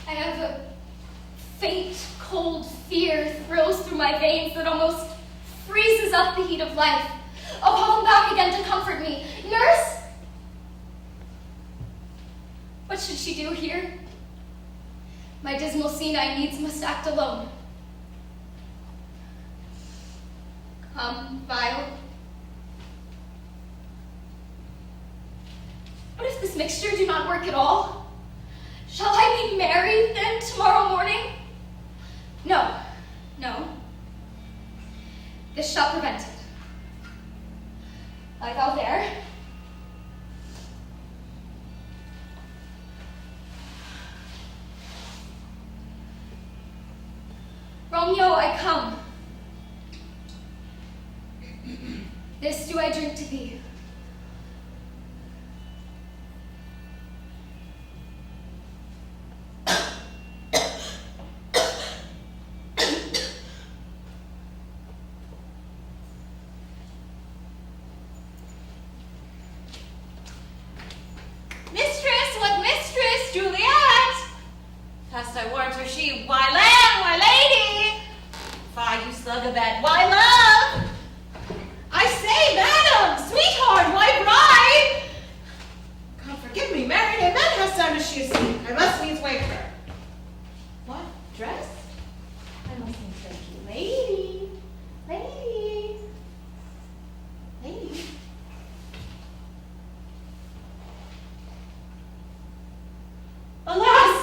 I have a faint, cold fear thrills through my veins that almost freezes up the heat of life. I'll call them back again to comfort me. Nurse! What should she do here? My dismal scene I needs must act alone. Come, vile. What if this mixture do not work at all? Shall I be married then tomorrow morning? No, no. This shall prevent it. Lie thou there. Romeo, I come. This do I drink to thee. Mistress, what mistress, Juliet? Past I warrant her she, why lamb, why lady? Fie, you slug a bed, why love? I say, madam, sweetheart, why bride? God forgive me, Mary, and then how sound is she asleep? I must needs wake her. What, dressed? I must needs wake you. Lady, lady, lady. Alas!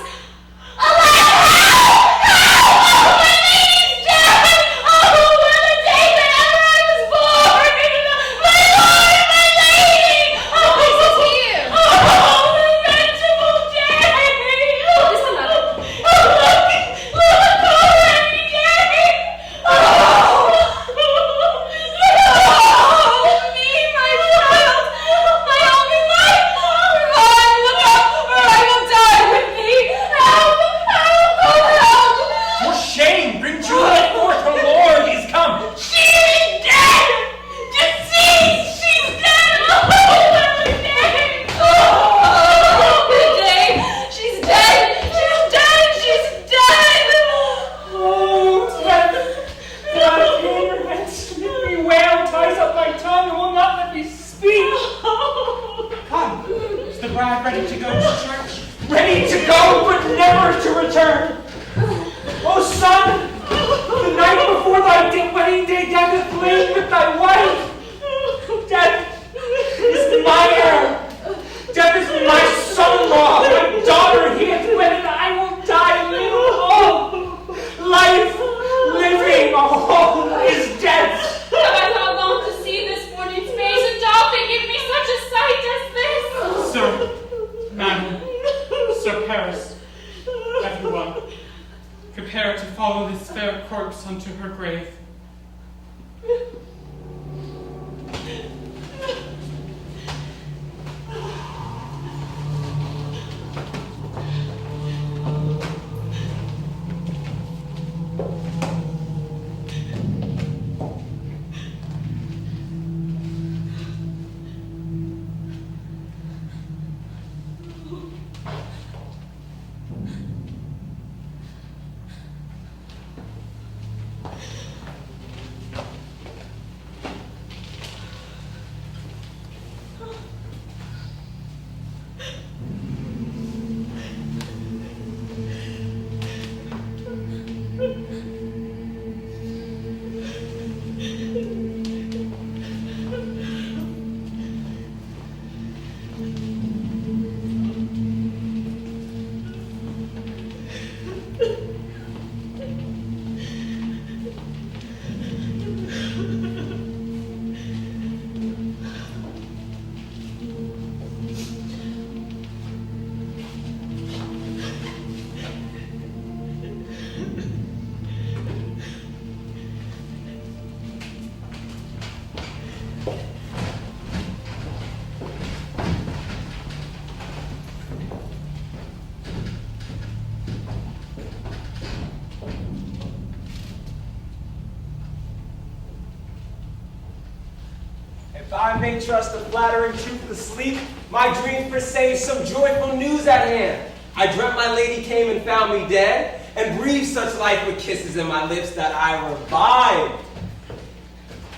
If I may trust the flattering truth of sleep, my dreams presage some joyful news at hand. I dreamt my lady came and found me dead, and breathed such life with kisses in my lips that I revived.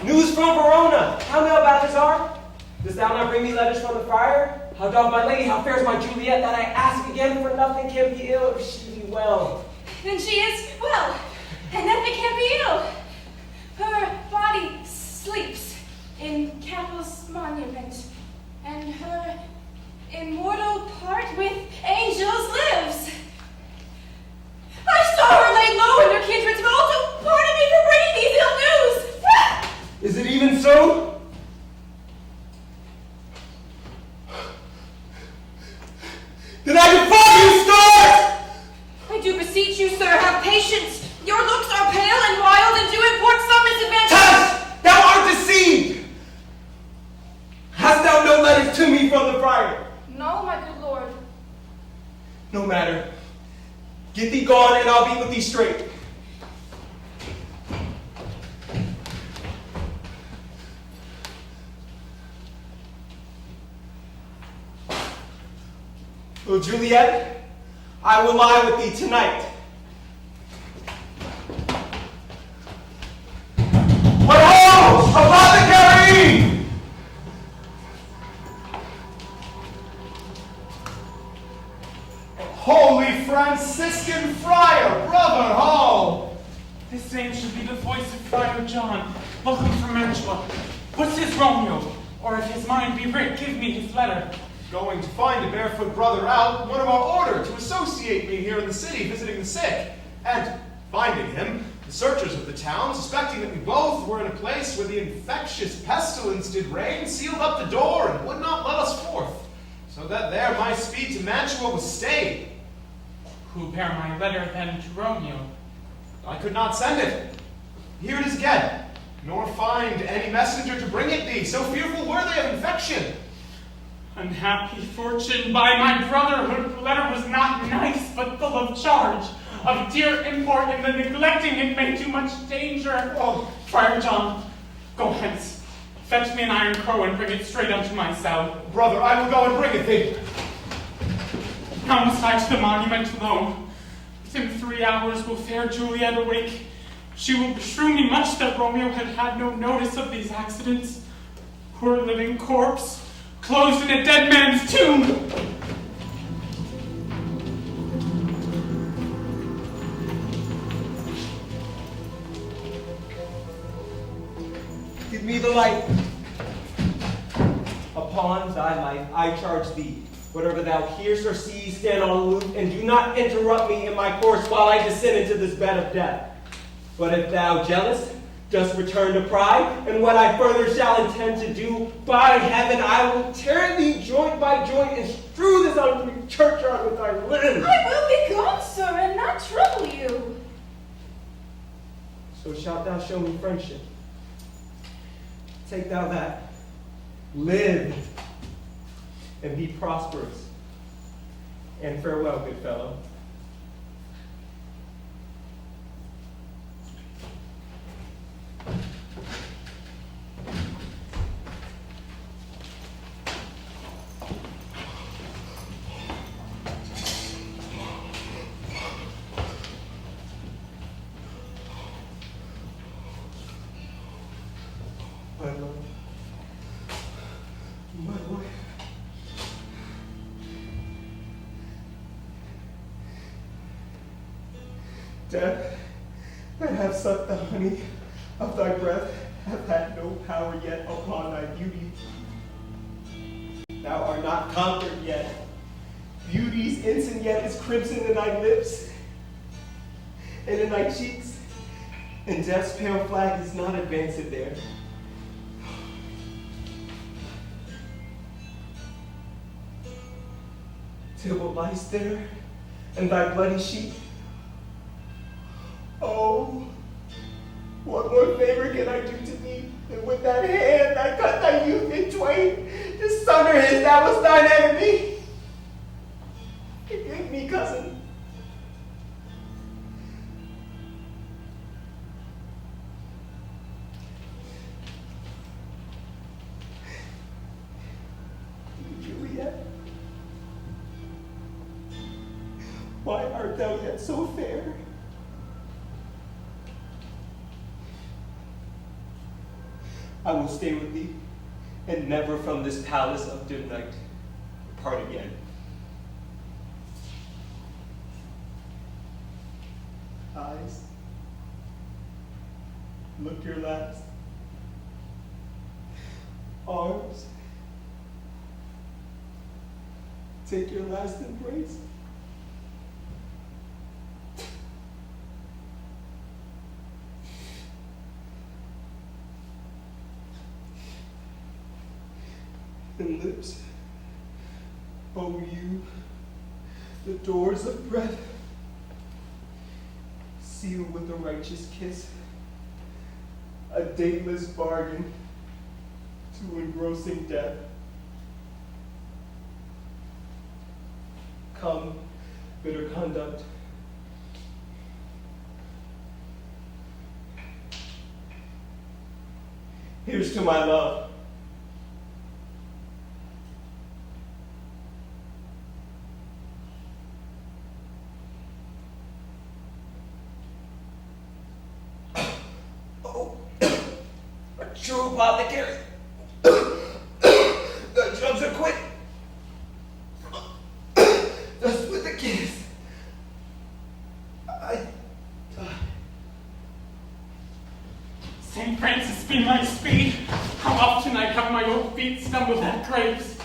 News from Verona, how mail Balthazar? Dost thou not bring me letters from the friar? How doth my lady, how fares my Juliet, that I ask again, for nothing can be ill if she be well. Then she is well, and nothing can be ill. Her body sleeps in Capel's monument, and her immortal part with angels lives. I saw her lay low in her kindred's vault, so pardon me for bringing these ill news. Is it even so? Then I defy you, stars! I do beseech you, sir, have patience. Your looks are pale and wild, and do import some misadventure. Tush! Thou art deceived! Hast thou no letters to me from the friar? No, my good lord. No matter. Get thee gone, and I'll be with thee straight. Oh, Juliet, I will lie with thee tonight. What ho! Apothecary! Holy Franciscan friar, brother, ho! This same should be the voice of Friar John. Welcome from Mantua. What's his Romeo? Or if his mind be writ, give me his letter. Going to find a barefoot brother out, one of our order, to associate me here in the city visiting the sick. And finding him, the searchers of the town, suspecting that we both were in a place where the infectious pestilence did reign, sealed up the door and would not let us forth, so that there my speed to Mantua was stayed. Who bear my letter then to Romeo? I could not send it. Here it is again, nor find any messenger to bring it thee, so fearful were they of infection. Unhappy fortune, by my brotherhood, the letter was not nice, but full of charge, of dear import, and the neglecting it made too much danger. Oh, Friar John, go hence. Fetch me an iron crow and bring it straight unto my cell. Brother, I will go and bring it thee. Now must I to the monument alone. Within 3 hours will fair Juliet awake. She will beshrew me much that Romeo had had no notice of these accidents. Poor living corpse, closed in a dead man's tomb. Give me the light. Upon thy life I charge thee. Whatever thou hearest or seest, stand on aloof, and do not interrupt me in my course while I descend into this bed of death. But if thou, jealous, dost return to pride, and what I further shall intend to do, by heaven, I will tear thee joint by joint and strew this ugly churchyard with thy limbs. I will be gone, sir, and not trouble you. So shalt thou show me friendship. Take thou that. Live. And be prosperous. And farewell, good fellow. My love. My wife. Death, that have sucked the honey of thy breath, hath had no power yet upon thy beauty. Thou art not conquered yet. Beauty's ensign yet is crimson in thy lips and in thy cheeks, and death's pale flag is not advanced there. Tybalt lies there, and thy bloody sheet. Oh, what more favor can I do to thee than with that hand I cut thy youth in twain, to sunder his that was thine enemy? Forgive me, cousin. art thou yet so fair? I will stay with thee, and never from this palace of dim night depart again. Eyes, look your last. Arms, take your last embrace. And lips, oh you, the doors of breath, sealed with a righteous kiss, a dateless bargain to engrossing death. Come, bitter conduct. Here's to my love. True apothecary. The drugs are quick. Just with the kiss. St. Francis be my speed. How often I have my old feet stumbled at graves.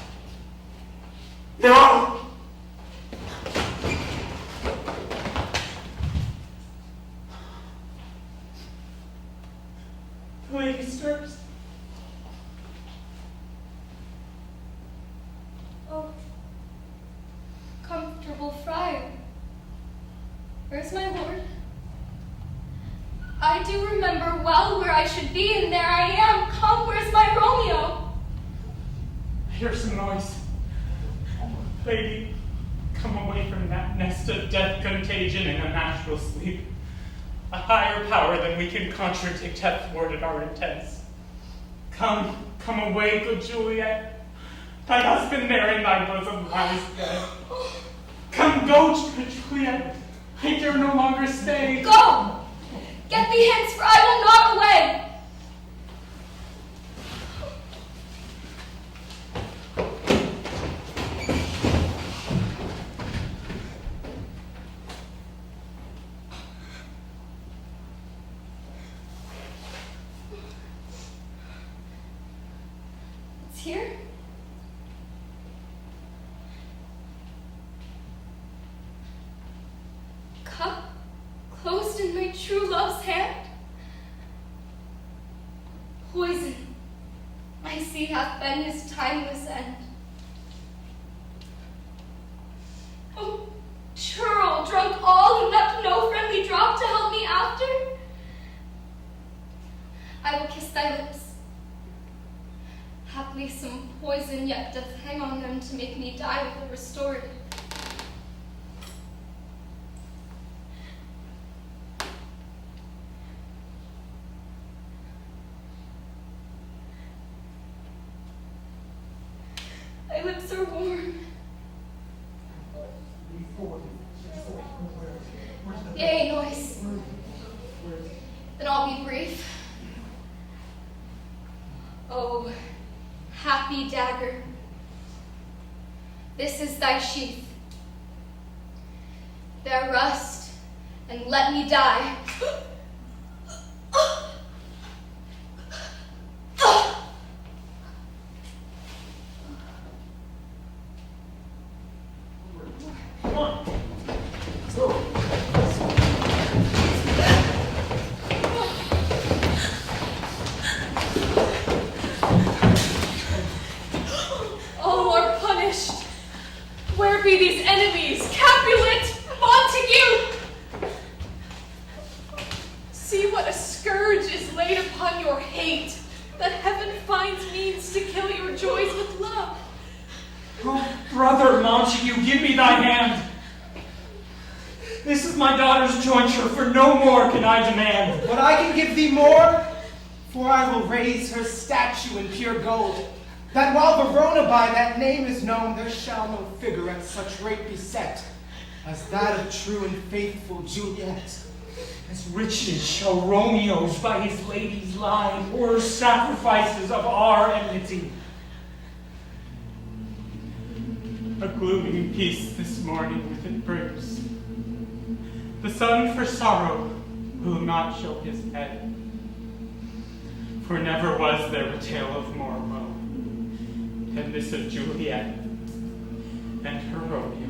No! The lady stirs. Oh, comfortable friar. Where's my lord? I do remember well where I should be, and there I am. Come, where's my Romeo? I hear some noise. Lady, come away from that nest of death contagion in a natural sleep. A higher power than we can contradict hath thwarted our intents. Come away, good Juliet. Thy husband there in thy bosom lies dead. Come, go, Juliet. I dare no longer stay. Go! Get thee hence, for I will not away. It's here. Cup closed in my true love's hand. Poison, I see, hath been his timeless end. Oh, churl, drunk all, and left no friendly drop to help me after. I will kiss thy lips. Haply some poison yet doth hang on them to make me die with a restorative. My lips are warm. Yea, noise. Then I'll be brief. Oh, happy dagger, this is thy sheath. There rust, and let me die. All are punished. Where be these enemies? Capulet, Montague! See what a scourge is laid upon your hate, that heaven finds means to kill your joys with love. Oh, brother Montague, give me thy hand. This is my daughter's jointure, for no more can I demand. But I can give thee more, for I will raise her statue in pure gold, that while Verona by that name is known, there shall no figure at such rate be set. as that of true and faithful Juliet. As riches shall Romeo's by his lady's line, or sacrifices of our enmity. A gloomy peace this morning with it brings. The sun for sorrow will not show his head, for never was there a tale of more woe than this of Juliet and her Romeo.